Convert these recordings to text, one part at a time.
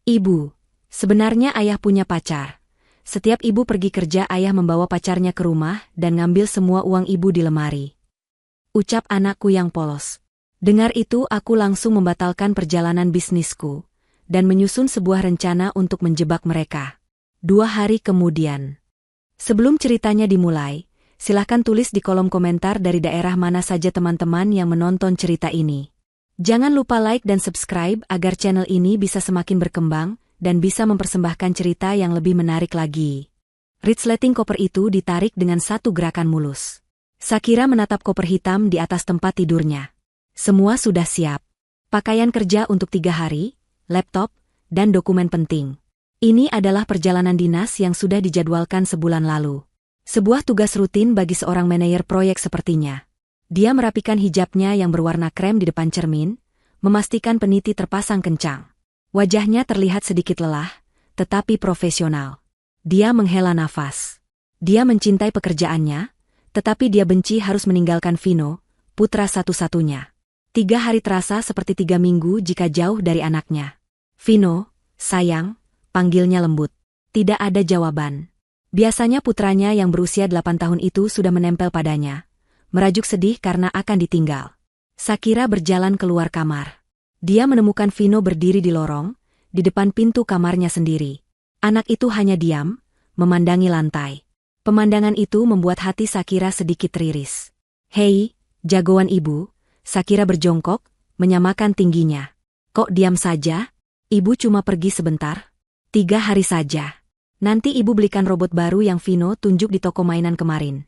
Ibu, sebenarnya ayah punya pacar. Setiap ibu pergi kerja ayah membawa pacarnya ke rumah dan ngambil semua uang ibu di lemari. Ucap anakku yang polos. Dengar itu aku langsung membatalkan perjalanan bisnisku dan menyusun sebuah rencana untuk menjebak mereka. 2 hari kemudian. Sebelum ceritanya dimulai, silahkan tulis di kolom komentar dari daerah mana saja teman-teman yang menonton cerita ini. Jangan lupa like dan subscribe agar channel ini bisa semakin berkembang dan bisa mempersembahkan cerita yang lebih menarik lagi. Resleting koper itu ditarik dengan satu gerakan mulus. Shakira menatap koper hitam di atas tempat tidurnya. Semua sudah siap. Pakaian kerja untuk 3 hari, laptop, dan dokumen penting. Ini adalah perjalanan dinas yang sudah dijadwalkan sebulan lalu. Sebuah tugas rutin bagi seorang manajer proyek sepertinya. Dia merapikan hijabnya yang berwarna krem di depan cermin, memastikan peniti terpasang kencang. Wajahnya terlihat sedikit lelah, tetapi profesional. Dia menghela nafas. Dia mencintai pekerjaannya, tetapi dia benci harus meninggalkan Vino, putra satu-satunya. 3 hari terasa seperti 3 minggu jika jauh dari anaknya. Vino, sayang, panggilnya lembut. Tidak ada jawaban. Biasanya putranya yang berusia 8 tahun itu sudah menempel padanya, merajuk sedih karena akan ditinggal. Shakira berjalan keluar kamar. Dia menemukan Vino berdiri di lorong, di depan pintu kamarnya sendiri. Anak itu hanya diam, memandangi lantai. Pemandangan itu membuat hati Shakira sedikit riris. Hei, jagoan ibu, Shakira berjongkok, menyamakan tingginya. Kok diam saja? Ibu cuma pergi sebentar. 3 hari saja. Nanti ibu belikan robot baru yang Vino tunjuk di toko mainan kemarin.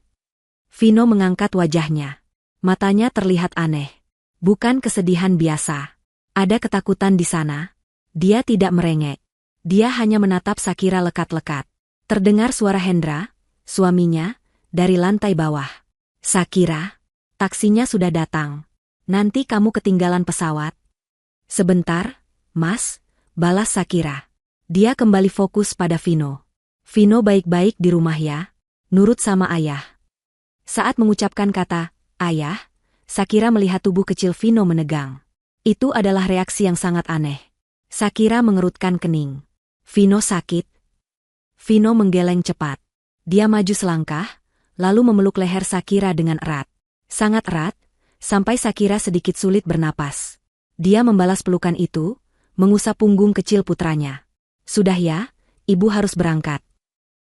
Vino mengangkat wajahnya. Matanya terlihat aneh. Bukan kesedihan biasa. Ada ketakutan di sana. Dia tidak merengek. Dia hanya menatap Shakira lekat-lekat. Terdengar suara Hendra, suaminya, dari lantai bawah. Shakira, taksinya sudah datang. Nanti kamu ketinggalan pesawat. Sebentar, Mas, balas Shakira. Dia kembali fokus pada Vino. Vino baik-baik di rumah ya, nurut sama ayah. Saat mengucapkan kata, ayah, Shakira melihat tubuh kecil Vino menegang. Itu adalah reaksi yang sangat aneh. Shakira mengerutkan kening. Vino sakit. Vino menggeleng cepat. Dia maju selangkah, lalu memeluk leher Shakira dengan erat. Sangat erat, sampai Shakira sedikit sulit bernapas. Dia membalas pelukan itu, mengusap punggung kecil putranya. Sudah ya, ibu harus berangkat.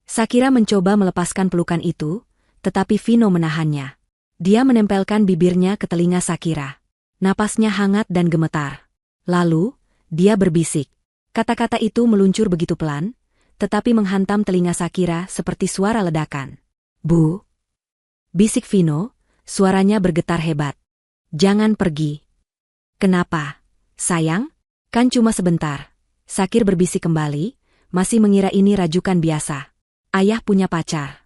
Shakira mencoba melepaskan pelukan itu, tetapi Vino menahannya. Dia menempelkan bibirnya ke telinga Shakira. Napasnya hangat dan gemetar. Lalu, dia berbisik. Kata-kata itu meluncur begitu pelan, tetapi menghantam telinga Shakira seperti suara ledakan. Bu! Bisik Vino, suaranya bergetar hebat. Jangan pergi. Kenapa? Sayang? Kan cuma sebentar. Shakira berbisik kembali, masih mengira ini rajukan biasa. Ayah punya pacar.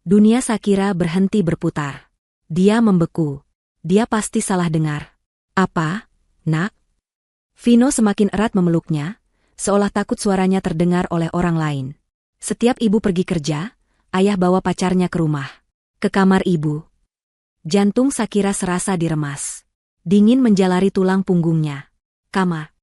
Dunia Shakira berhenti berputar. Dia membeku. Dia pasti salah dengar. Apa, nak? Vino semakin erat memeluknya, seolah takut suaranya terdengar oleh orang lain. Setiap ibu pergi kerja, ayah bawa pacarnya ke rumah. Ke kamar ibu. Jantung Shakira serasa diremas. Dingin menjalari tulang punggungnya. Kamar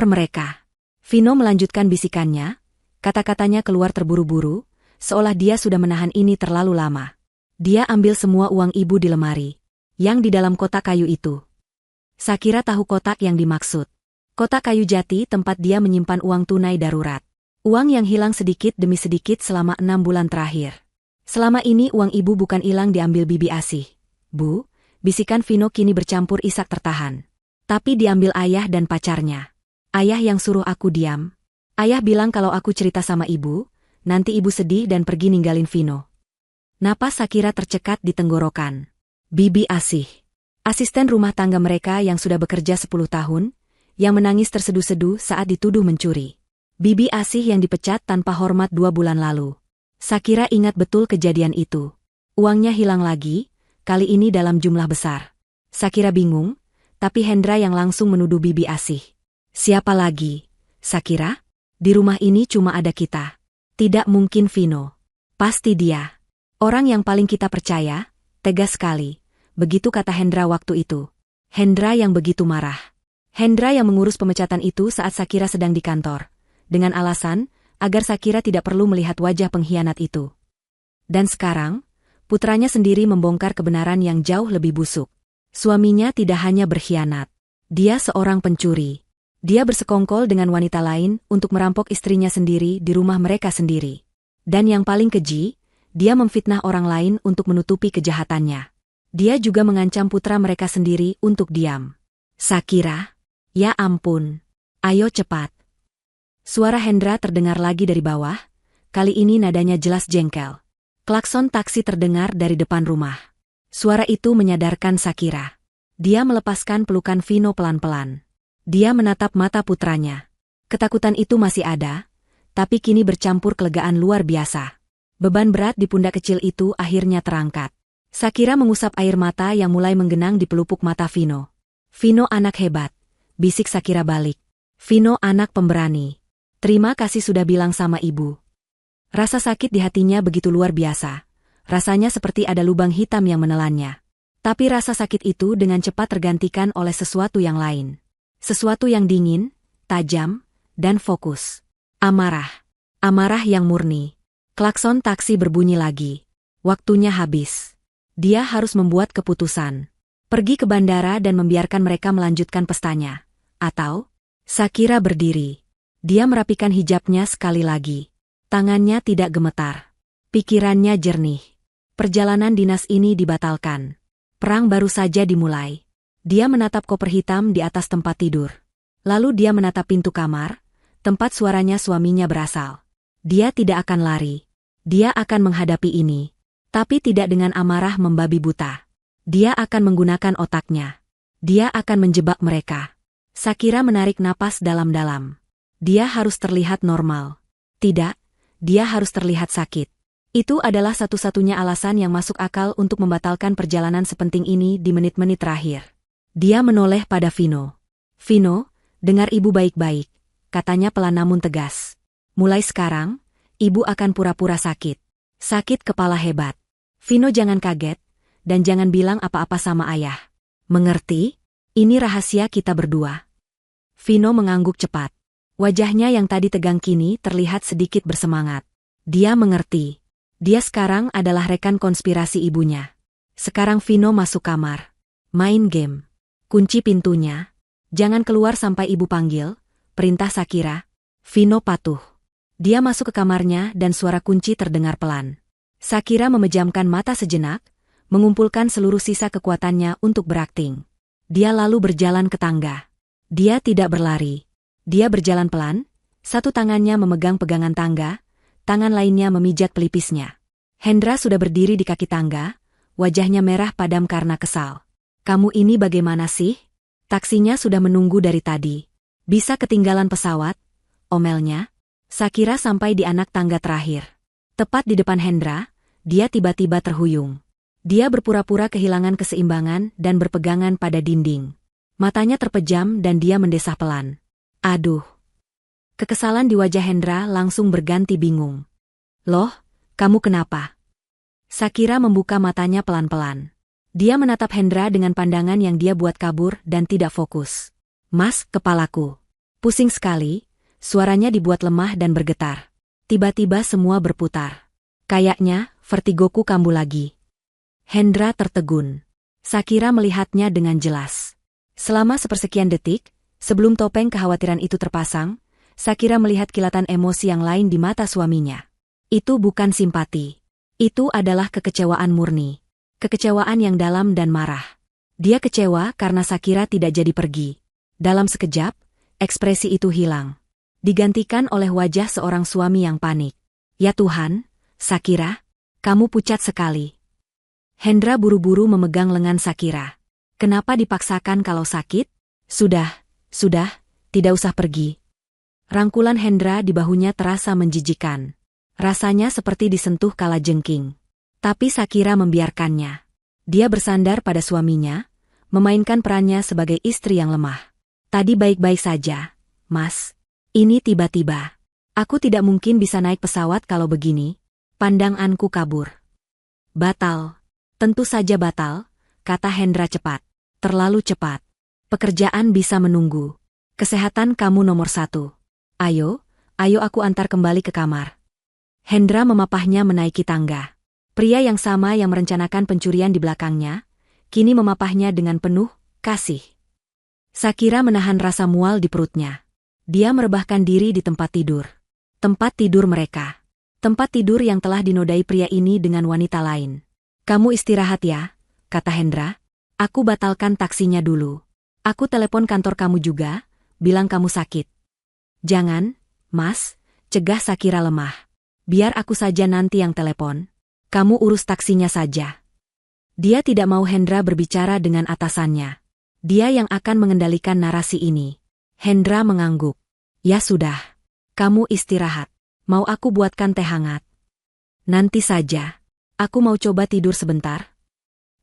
mereka. Vino melanjutkan bisikannya, kata-katanya keluar terburu-buru, seolah dia sudah menahan ini terlalu lama. Dia ambil semua uang ibu di lemari, yang di dalam kotak kayu itu. Shakira tahu kotak yang dimaksud. Kotak kayu jati tempat dia menyimpan uang tunai darurat. Uang yang hilang sedikit demi sedikit selama 6 bulan terakhir. Selama ini uang ibu bukan hilang diambil bibi Asih. Bu, bisikan Vino kini bercampur isak tertahan. Tapi diambil ayah dan pacarnya. Ayah yang suruh aku diam. Ayah bilang kalau aku cerita sama ibu, nanti ibu sedih dan pergi ninggalin Vino. Napas Shakira tercekat di tenggorokan. Bibi Asih. Asisten rumah tangga mereka yang sudah bekerja 10 tahun, yang menangis terseduh-seduh saat dituduh mencuri. Bibi Asih yang dipecat tanpa hormat 2 bulan lalu. Shakira ingat betul kejadian itu. Uangnya hilang lagi, kali ini dalam jumlah besar. Shakira bingung, tapi Hendra yang langsung menuduh Bibi Asih. Siapa lagi? Shakira? Di rumah ini cuma ada kita. Tidak mungkin Vino. Pasti dia. Orang yang paling kita percaya, tegas sekali. Begitu kata Hendra waktu itu. Hendra yang begitu marah. Hendra yang mengurus pemecatan itu saat Shakira sedang di kantor. dengan alasan agar Shakira tidak perlu melihat wajah pengkhianat itu. Dan sekarang, putranya sendiri membongkar kebenaran yang jauh lebih busuk. Suaminya tidak hanya berkhianat. Dia seorang pencuri. Dia bersekongkol dengan wanita lain untuk merampok istrinya sendiri di rumah mereka sendiri. Dan yang paling keji, dia memfitnah orang lain untuk menutupi kejahatannya. Dia juga mengancam putra mereka sendiri untuk diam. Shakira? Ya ampun. Ayo cepat. Suara Hendra terdengar lagi dari bawah, kali ini nadanya jelas jengkel. Klakson taksi terdengar dari depan rumah. Suara itu menyadarkan Shakira. Dia melepaskan pelukan Vino pelan-pelan. Dia menatap mata putranya. Ketakutan itu masih ada, tapi kini bercampur kelegaan luar biasa. Beban berat di pundak kecil itu akhirnya terangkat. Shakira mengusap air mata yang mulai menggenang di pelupuk mata Vino. Vino anak hebat, bisik Shakira balik. Vino anak pemberani. Terima kasih sudah bilang sama ibu. Rasa sakit di hatinya begitu luar biasa. Rasanya seperti ada lubang hitam yang menelannya. Tapi rasa sakit itu dengan cepat tergantikan oleh sesuatu yang lain. Sesuatu yang dingin, tajam, dan fokus. Amarah. Amarah yang murni. Klakson taksi berbunyi lagi. Waktunya habis. Dia harus membuat keputusan. Pergi ke bandara dan membiarkan mereka melanjutkan pestanya. Atau, Shakira berdiri. Dia merapikan hijabnya sekali lagi. Tangannya tidak gemetar. Pikirannya jernih. Perjalanan dinas ini dibatalkan. Perang baru saja dimulai. Dia menatap koper hitam di atas tempat tidur. Lalu dia menatap pintu kamar, tempat suaranya suaminya berasal. Dia tidak akan lari. Dia akan menghadapi ini. Tapi tidak dengan amarah membabi buta. Dia akan menggunakan otaknya. Dia akan menjebak mereka. Shakira menarik napas dalam-dalam. Dia harus terlihat normal. Tidak. Dia harus terlihat sakit. Itu adalah satu-satunya alasan yang masuk akal untuk membatalkan perjalanan sepenting ini di menit-menit terakhir. Dia menoleh pada Vino. Vino, dengar ibu baik-baik, katanya pelan namun tegas. Mulai sekarang, ibu akan pura-pura sakit. Sakit kepala hebat. Vino jangan kaget, dan jangan bilang apa-apa sama ayah. Mengerti? Ini rahasia kita berdua. Vino mengangguk cepat. Wajahnya yang tadi tegang kini terlihat sedikit bersemangat. Dia mengerti. Dia sekarang adalah rekan konspirasi ibunya. Sekarang Vino masuk kamar. Main game. Kunci pintunya. Jangan keluar sampai ibu panggil, perintah Shakira. Vino patuh. Dia masuk ke kamarnya dan suara kunci terdengar pelan. Shakira memejamkan mata sejenak, mengumpulkan seluruh sisa kekuatannya untuk berakting. Dia lalu berjalan ke tangga. Dia tidak berlari. Dia berjalan pelan, satu tangannya memegang pegangan tangga, tangan lainnya memijat pelipisnya. Hendra sudah berdiri di kaki tangga, wajahnya merah padam karena kesal. Kamu ini bagaimana sih? Taksinya sudah menunggu dari tadi. Bisa ketinggalan pesawat? Omelnya. Shakira sampai di anak tangga terakhir. Tepat di depan Hendra, dia tiba-tiba terhuyung. Dia berpura-pura kehilangan keseimbangan dan berpegangan pada dinding. Matanya terpejam dan dia mendesah pelan. Aduh. Kekesalan di wajah Hendra langsung berganti bingung. Loh, kamu kenapa? Shakira membuka matanya pelan-pelan. Dia menatap Hendra dengan pandangan yang dia buat kabur dan tidak fokus. Mas, kepalaku. Pusing sekali, suaranya dibuat lemah dan bergetar. Tiba-tiba semua berputar. Kayaknya, vertigoku kambuh lagi. Hendra tertegun. Shakira melihatnya dengan jelas. Selama sepersekian detik, sebelum topeng kekhawatiran itu terpasang, Shakira melihat kilatan emosi yang lain di mata suaminya. Itu bukan simpati. Itu adalah kekecewaan murni. Kekecewaan yang dalam dan marah. Dia kecewa karena Shakira tidak jadi pergi. Dalam sekejap, ekspresi itu hilang. Digantikan oleh wajah seorang suami yang panik. Ya Tuhan, Shakira, kamu pucat sekali. Hendra buru-buru memegang lengan Shakira. Kenapa dipaksakan kalau sakit? Sudah, tidak usah pergi. Rangkulan Hendra di bahunya terasa menjijikan. Rasanya seperti disentuh kalajengking. Tapi Shakira membiarkannya. Dia bersandar pada suaminya, memainkan perannya sebagai istri yang lemah. Tadi baik-baik saja, Mas. Ini tiba-tiba. Aku tidak mungkin bisa naik pesawat kalau begini. Pandanganku kabur. Batal. Tentu saja batal, kata Hendra cepat. Terlalu cepat. Pekerjaan bisa menunggu. Kesehatan kamu nomor 1. Ayo, Ayo aku antar kembali ke kamar. Hendra memapahnya menaiki tangga. Pria yang sama yang merencanakan pencurian di belakangnya, kini memapahnya dengan penuh kasih. Shakira menahan rasa mual di perutnya. Dia merebahkan diri di tempat tidur. Tempat tidur mereka. Tempat tidur yang telah dinodai pria ini dengan wanita lain. Kamu istirahat ya, kata Hendra. Aku batalkan taksinya dulu. Aku telepon kantor kamu juga, bilang kamu sakit. Jangan, Mas, cegah Shakira lemah. Biar aku saja nanti yang telepon. Kamu urus taksinya saja. Dia tidak mau Hendra berbicara dengan atasannya. Dia yang akan mengendalikan narasi ini. Hendra mengangguk. Ya sudah. Kamu istirahat. Mau aku buatkan teh hangat? Nanti saja. Aku mau coba tidur sebentar.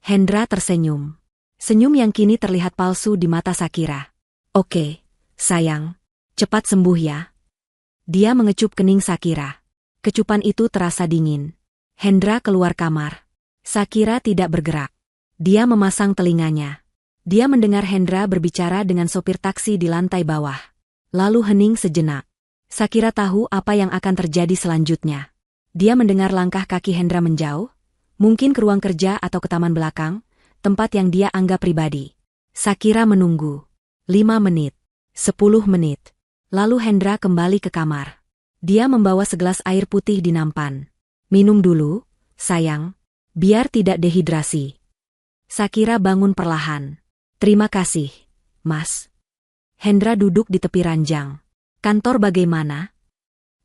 Hendra tersenyum. Senyum yang kini terlihat palsu di mata Shakira. Oke, sayang. Cepat sembuh ya. Dia mengecup kening Shakira. Kecupan itu terasa dingin. Hendra keluar kamar. Shakira tidak bergerak. Dia memasang telinganya. Dia mendengar Hendra berbicara dengan sopir taksi di lantai bawah. Lalu hening sejenak. Shakira tahu apa yang akan terjadi selanjutnya. Dia mendengar langkah kaki Hendra menjauh, mungkin ke ruang kerja atau ke taman belakang, tempat yang dia anggap pribadi. Shakira menunggu. 5 menit. 10 menit. Lalu Hendra kembali ke kamar. Dia membawa segelas air putih di nampan. Minum dulu, sayang. Biar tidak dehidrasi. Shakira bangun perlahan. Terima kasih, Mas. Hendra duduk di tepi ranjang. Kantor bagaimana?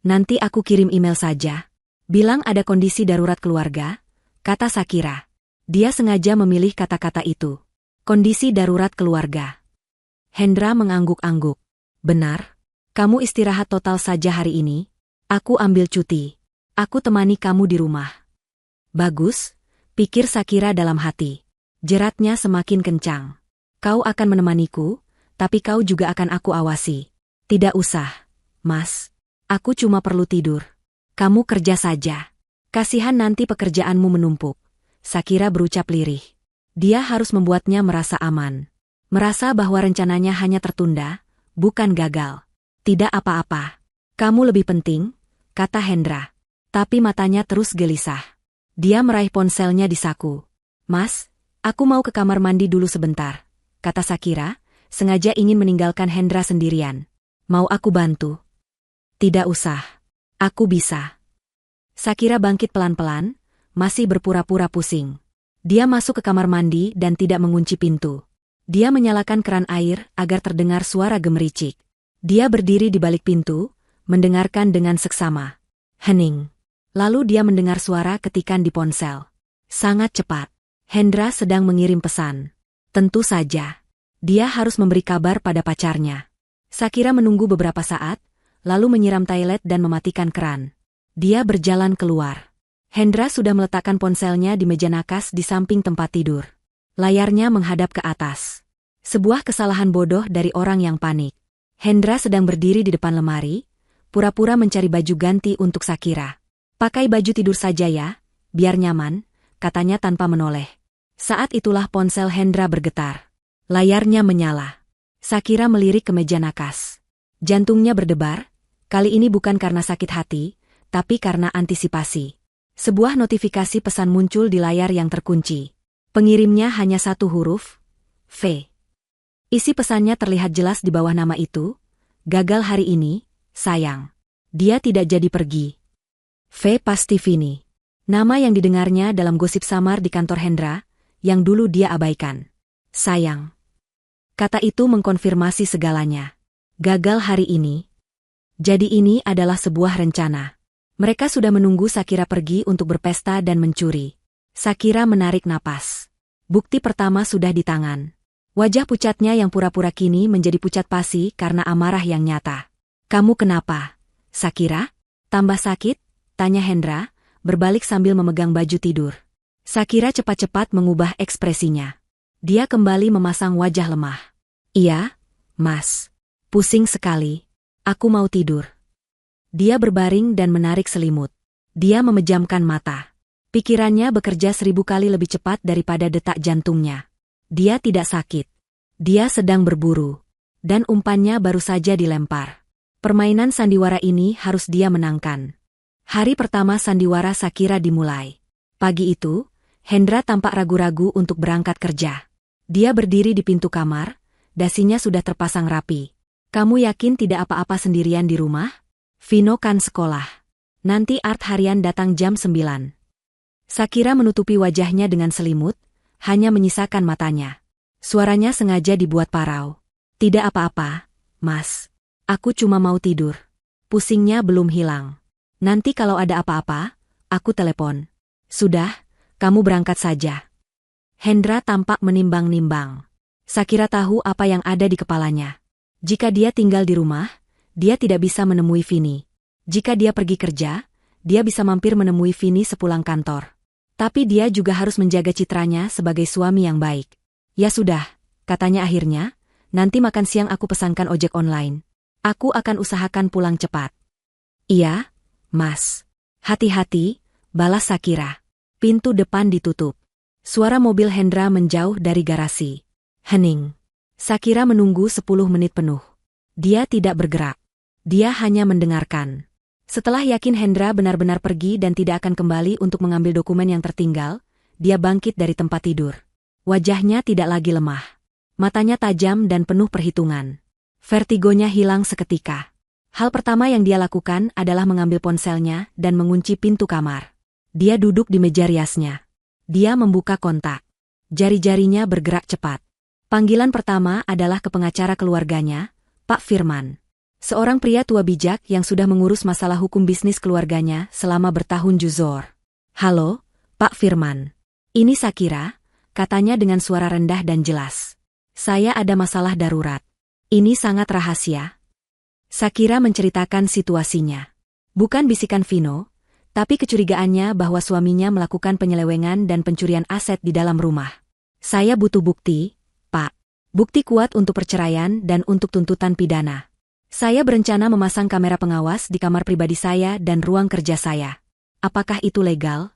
Nanti aku kirim email saja. Bilang ada kondisi darurat keluarga, kata Shakira. Dia sengaja memilih kata-kata itu. Kondisi darurat keluarga. Hendra mengangguk-angguk. Benar? Kamu istirahat total saja hari ini? Aku ambil cuti. Aku temani kamu di rumah. Bagus, pikir Shakira dalam hati. Jeratnya semakin kencang. Kau akan menemaniku, tapi kau juga akan aku awasi. Tidak usah, Mas. Aku cuma perlu tidur. Kamu kerja saja. Kasihan nanti pekerjaanmu menumpuk. Shakira berucap lirih. Dia harus membuatnya merasa aman. Merasa bahwa rencananya hanya tertunda, bukan gagal. Tidak apa-apa. Kamu lebih penting, kata Hendra. Tapi matanya terus gelisah. Dia meraih ponselnya di saku. Mas, aku mau ke kamar mandi dulu sebentar, kata Shakira, sengaja ingin meninggalkan Hendra sendirian. Mau aku bantu? Tidak usah. Aku bisa. Shakira bangkit pelan-pelan, masih berpura-pura pusing. Dia masuk ke kamar mandi dan tidak mengunci pintu. Dia menyalakan keran air agar terdengar suara gemericik. Dia berdiri di balik pintu, mendengarkan dengan seksama. Hening. Lalu dia mendengar suara ketikan di ponsel. Sangat cepat. Hendra sedang mengirim pesan. Tentu saja. Dia harus memberi kabar pada pacarnya. Shakira menunggu beberapa saat, lalu menyiram toilet dan mematikan keran. Dia berjalan keluar. Hendra sudah meletakkan ponselnya di meja nakas di samping tempat tidur. Layarnya menghadap ke atas. Sebuah kesalahan bodoh dari orang yang panik. Hendra sedang berdiri di depan lemari, pura-pura mencari baju ganti untuk Shakira. Pakai baju tidur saja ya, biar nyaman, katanya tanpa menoleh. Saat itulah ponsel Hendra bergetar. Layarnya menyala. Shakira melirik ke meja nakas. Jantungnya berdebar, kali ini bukan karena sakit hati, tapi karena antisipasi. Sebuah notifikasi pesan muncul di layar yang terkunci. Pengirimnya hanya satu huruf, V. Isi pesannya terlihat jelas di bawah nama itu. Gagal hari ini, sayang. Dia tidak jadi pergi. V pasti Vini. Nama yang didengarnya dalam gosip samar di kantor Hendra, yang dulu dia abaikan. Sayang. Kata itu mengkonfirmasi segalanya. Gagal hari ini. Jadi ini adalah sebuah rencana. Mereka sudah menunggu Shakira pergi untuk berpesta dan mencuri. Shakira menarik napas. Bukti pertama sudah di tangan. Wajah pucatnya yang pura-pura kini menjadi pucat pasi karena amarah yang nyata. Kamu kenapa, Shakira? Tambah sakit? Tanya Hendra, berbalik sambil memegang baju tidur. Shakira cepat-cepat mengubah ekspresinya. Dia kembali memasang wajah lemah. Iya, Mas. Pusing sekali. Aku mau tidur. Dia berbaring dan menarik selimut. Dia memejamkan mata. Pikirannya bekerja 1000 kali lebih cepat daripada detak jantungnya. Dia tidak sakit. Dia sedang berburu. Dan umpannya baru saja dilempar. Permainan sandiwara ini harus dia menangkan. Hari pertama sandiwara Shakira dimulai. Pagi itu, Hendra tampak ragu-ragu untuk berangkat kerja. Dia berdiri di pintu kamar, dasinya sudah terpasang rapi. Kamu yakin tidak apa-apa sendirian di rumah? Vino kan sekolah. Nanti Art harian datang jam 9. Shakira menutupi wajahnya dengan selimut, hanya menyisakan matanya. Suaranya sengaja dibuat parau. Tidak apa-apa, Mas. Aku cuma mau tidur. Pusingnya belum hilang. Nanti kalau ada apa-apa, aku telepon. Sudah, kamu berangkat saja. Hendra tampak menimbang-nimbang. Shakira tahu apa yang ada di kepalanya. Jika dia tinggal di rumah, dia tidak bisa menemui Vini. Jika dia pergi kerja, dia bisa mampir menemui Vini sepulang kantor. Tapi dia juga harus menjaga citranya sebagai suami yang baik. Ya sudah, katanya akhirnya, nanti makan siang aku pesankan ojek online. Aku akan usahakan pulang cepat. Iya, Mas. Hati-hati, balas Shakira. Pintu depan ditutup. Suara mobil Hendra menjauh dari garasi. Hening. Shakira menunggu 10 menit penuh. Dia tidak bergerak. Dia hanya mendengarkan. Setelah yakin Hendra benar-benar pergi dan tidak akan kembali untuk mengambil dokumen yang tertinggal, dia bangkit dari tempat tidur. Wajahnya tidak lagi lemah. Matanya tajam dan penuh perhitungan. Vertigonya hilang seketika. Hal pertama yang dia lakukan adalah mengambil ponselnya dan mengunci pintu kamar. Dia duduk di meja riasnya. Dia membuka kontak. Jari-jarinya bergerak cepat. Panggilan pertama adalah ke pengacara keluarganya, Pak Firman. Seorang pria tua bijak yang sudah mengurus masalah hukum bisnis keluarganya selama bertahun juzur. Halo, Pak Firman. Ini Shakira, katanya dengan suara rendah dan jelas. Saya ada masalah darurat. Ini sangat rahasia. Shakira menceritakan situasinya. Bukan bisikan Vino, tapi kecurigaannya bahwa suaminya melakukan penyelewengan dan pencurian aset di dalam rumah. Saya butuh bukti, Pak. Bukti kuat untuk perceraian dan untuk tuntutan pidana. Saya berencana memasang kamera pengawas di kamar pribadi saya dan ruang kerja saya. Apakah itu legal?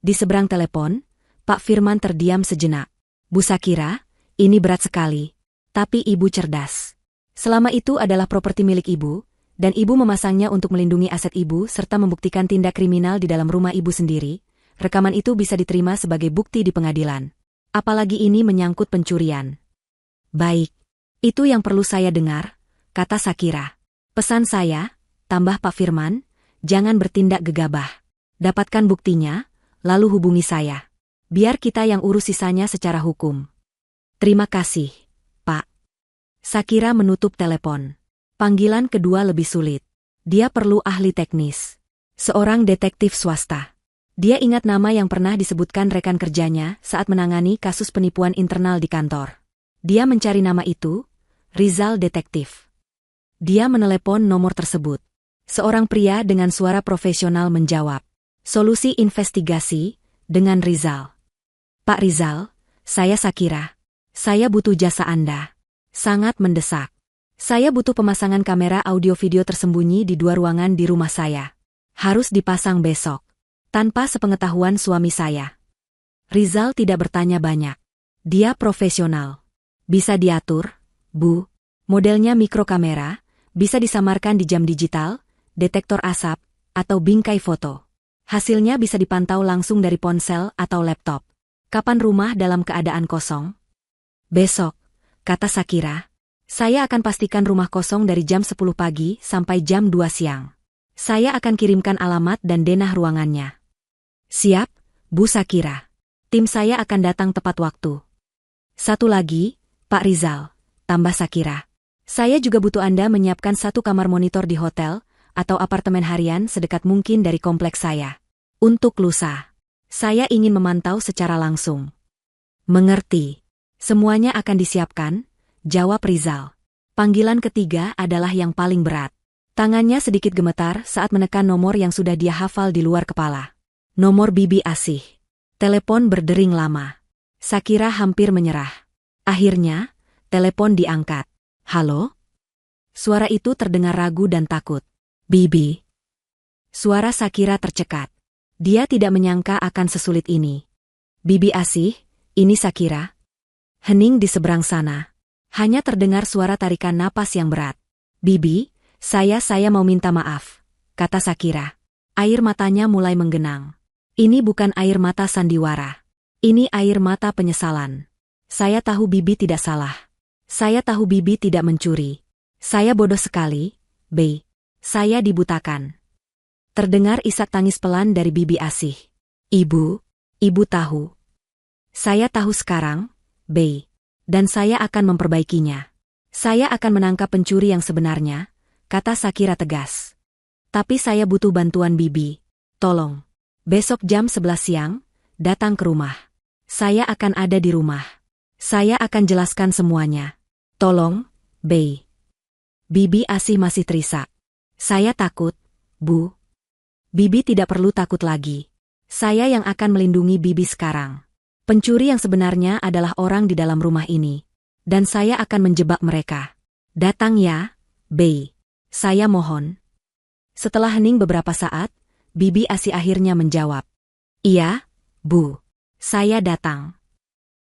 Di seberang telepon, Pak Firman terdiam sejenak. Bu Shakira, ini berat sekali. Tapi ibu cerdas. Selama itu adalah properti milik ibu, dan ibu memasangnya untuk melindungi aset ibu serta membuktikan tindak kriminal di dalam rumah ibu sendiri. Rekaman itu bisa diterima sebagai bukti di pengadilan. Apalagi ini menyangkut pencurian. Baik. Itu yang perlu saya dengar, kata Shakira. Pesan saya, tambah Pak Firman, jangan bertindak gegabah. Dapatkan buktinya, lalu hubungi saya. Biar kita yang urus sisanya secara hukum. Terima kasih, Pak. Shakira menutup telepon. Panggilan kedua lebih sulit. Dia perlu ahli teknis. Seorang detektif swasta. Dia ingat nama yang pernah disebutkan rekan kerjanya saat menangani kasus penipuan internal di kantor. Dia mencari nama itu, Rizal Detektif. Dia menelepon nomor tersebut. Seorang pria dengan suara profesional menjawab. Solusi investigasi, dengan Rizal. Pak Rizal, saya Shakira. Saya butuh jasa Anda. Sangat mendesak. Saya butuh pemasangan kamera audio-video tersembunyi di 2 ruangan di rumah saya. Harus dipasang besok. Tanpa sepengetahuan suami saya. Rizal tidak bertanya banyak. Dia profesional. Bisa diatur, Bu. Modelnya mikrokamera, bisa disamarkan di jam digital, detektor asap, atau bingkai foto. Hasilnya bisa dipantau langsung dari ponsel atau laptop. Kapan rumah dalam keadaan kosong? Besok, kata Shakira. Saya akan pastikan rumah kosong dari jam 10 pagi sampai jam 2 siang. Saya akan kirimkan alamat dan denah ruangannya. Siap, Bu Shakira. Tim saya akan datang tepat waktu. Satu lagi, Pak Rizal, tambah Shakira. Saya juga butuh Anda menyiapkan 1 kamar monitor di hotel atau apartemen harian sedekat mungkin dari kompleks saya. Untuk lusa, saya ingin memantau secara langsung. Mengerti. Semuanya akan disiapkan, jawab Rizal. Panggilan ketiga adalah yang paling berat. Tangannya sedikit gemetar saat menekan nomor yang sudah dia hafal di luar kepala. Nomor Bibi Asih. Telepon berdering lama. Shakira hampir menyerah. Akhirnya, telepon diangkat. Halo? Suara itu terdengar ragu dan takut. Bibi. Suara Shakira tercekat. Dia tidak menyangka akan sesulit ini. Bibi Asih, ini Shakira. Hening di seberang sana. Hanya terdengar suara tarikan napas yang berat. Bibi, Saya mau minta maaf, kata Shakira. Air matanya mulai menggenang. Ini bukan air mata sandiwara. Ini air mata penyesalan. Saya tahu Bibi tidak salah. Saya tahu Bibi tidak mencuri. Saya bodoh sekali, Bey. Saya dibutakan. Terdengar isak tangis pelan dari Bibi Asih. Ibu tahu. Saya tahu sekarang, Bey. Dan saya akan memperbaikinya. Saya akan menangkap pencuri yang sebenarnya, kata Shakira tegas. Tapi saya butuh bantuan Bibi. Tolong. Besok jam 11 siang, datang ke rumah. Saya akan ada di rumah. Saya akan jelaskan semuanya. Tolong, Bey. Bibi Asih masih terisak. Saya takut, Bu. Bibi tidak perlu takut lagi. Saya yang akan melindungi Bibi sekarang. Pencuri yang sebenarnya adalah orang di dalam rumah ini. Dan saya akan menjebak mereka. Datang ya, Bey. Saya mohon. Setelah hening beberapa saat, Bibi Asih akhirnya menjawab. Iya, Bu. Saya datang.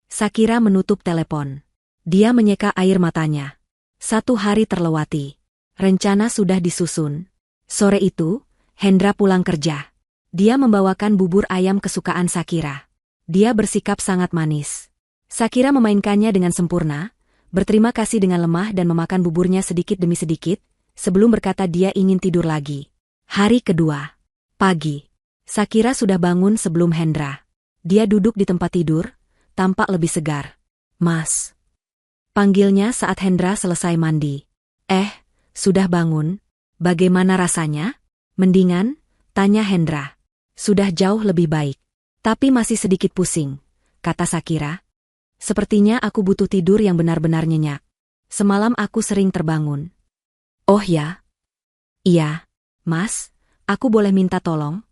Shakira menutup telepon. Dia menyeka air matanya. 1 hari terlewati. Rencana sudah disusun. Sore itu, Hendra pulang kerja. Dia membawakan bubur ayam kesukaan Shakira. Dia bersikap sangat manis. Shakira memainkannya dengan sempurna, berterima kasih dengan lemah dan memakan buburnya sedikit demi sedikit, sebelum berkata dia ingin tidur lagi. Hari kedua. Pagi. Shakira sudah bangun sebelum Hendra. Dia duduk di tempat tidur, tampak lebih segar. Mas. Panggilnya saat Hendra selesai mandi. Sudah bangun? Bagaimana rasanya? Mendingan? Tanya Hendra. Sudah jauh lebih baik. Tapi masih sedikit pusing, kata Shakira. Sepertinya aku butuh tidur yang benar-benar nyenyak. Semalam aku sering terbangun. Oh ya? Iya. Mas, aku boleh minta tolong?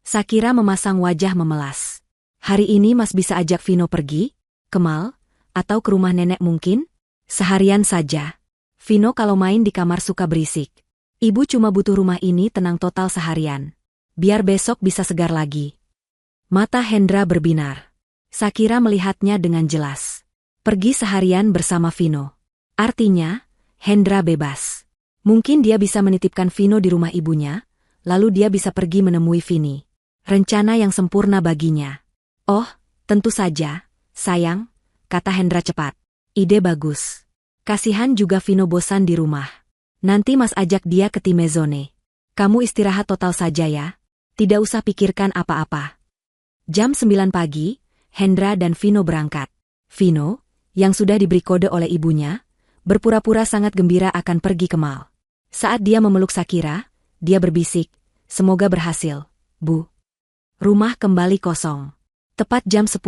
Shakira memasang wajah memelas. Hari ini Mas bisa ajak Vino pergi? Ke mall? Atau ke rumah nenek mungkin? Seharian saja. Vino kalau main di kamar suka berisik. Ibu cuma butuh rumah ini tenang total seharian. Biar besok bisa segar lagi. Mata Hendra berbinar. Shakira melihatnya dengan jelas. Pergi seharian bersama Vino. Artinya, Hendra bebas. Mungkin dia bisa menitipkan Vino di rumah ibunya, lalu dia bisa pergi menemui Vini. Rencana yang sempurna baginya. Oh, tentu saja, sayang, kata Hendra cepat. Ide bagus. Kasihan juga Vino bosan di rumah. Nanti Mas ajak dia ke Timezone. Kamu istirahat total saja ya. Tidak usah pikirkan apa-apa. Jam 9 pagi, Hendra dan Vino berangkat. Vino, yang sudah diberi kode oleh ibunya, berpura-pura sangat gembira akan pergi ke mall. Saat dia memeluk Shakira, dia berbisik, semoga berhasil, Bu. Rumah kembali kosong. Tepat jam 10,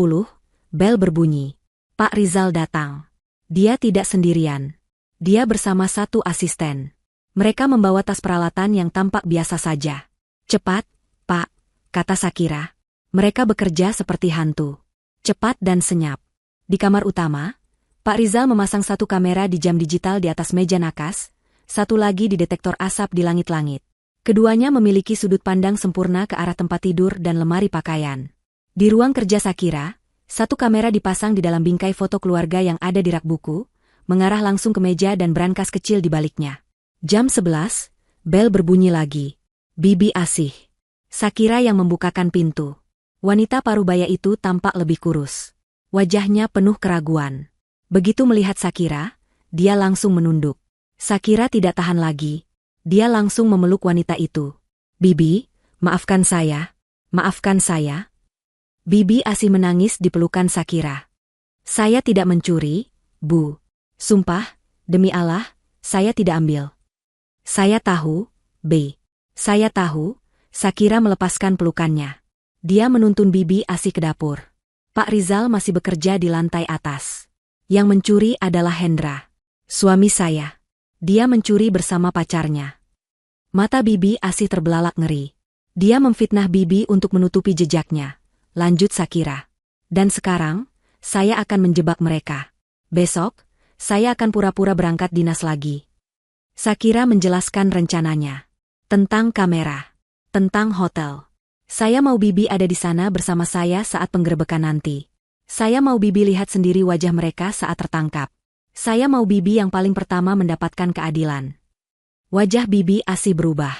bel berbunyi. Pak Rizal datang. Dia tidak sendirian. Dia bersama 1 asisten. Mereka membawa tas peralatan yang tampak biasa saja. Cepat, Pak, kata Shakira. Mereka bekerja seperti hantu. Cepat dan senyap. Di kamar utama, Pak Rizal memasang 1 kamera di jam digital di atas meja nakas, 1 lagi di detektor asap di langit-langit. Keduanya memiliki sudut pandang sempurna ke arah tempat tidur dan lemari pakaian. Di ruang kerja Shakira, 1 kamera dipasang di dalam bingkai foto keluarga yang ada di rak buku, mengarah langsung ke meja dan brankas kecil di baliknya. Jam 11, bel berbunyi lagi. Bibi Asih. Shakira yang membukakan pintu. Wanita parubaya itu tampak lebih kurus. Wajahnya penuh keraguan. Begitu melihat Shakira, dia langsung menunduk. Shakira tidak tahan lagi. Dia langsung memeluk wanita itu. Bibi, maafkan saya. Maafkan saya. Bibi Asih menangis di pelukan Shakira. Saya tidak mencuri, Bu. Sumpah, demi Allah, saya tidak ambil. Saya tahu, B. Saya tahu. Shakira melepaskan pelukannya. Dia menuntun Bibi Asih ke dapur. Pak Rizal masih bekerja di lantai atas. Yang mencuri adalah Hendra. Suami saya. Dia mencuri bersama pacarnya. Mata Bibi Asih terbelalak ngeri. Dia memfitnah Bibi untuk menutupi jejaknya. Lanjut Shakira. Dan sekarang, saya akan menjebak mereka. Besok, saya akan pura-pura berangkat dinas lagi. Shakira menjelaskan rencananya. Tentang kamera. Tentang hotel. Saya mau Bibi ada di sana bersama saya saat penggerebekan nanti. Saya mau Bibi lihat sendiri wajah mereka saat tertangkap. Saya mau Bibi yang paling pertama mendapatkan keadilan. Wajah Bibi Asi berubah.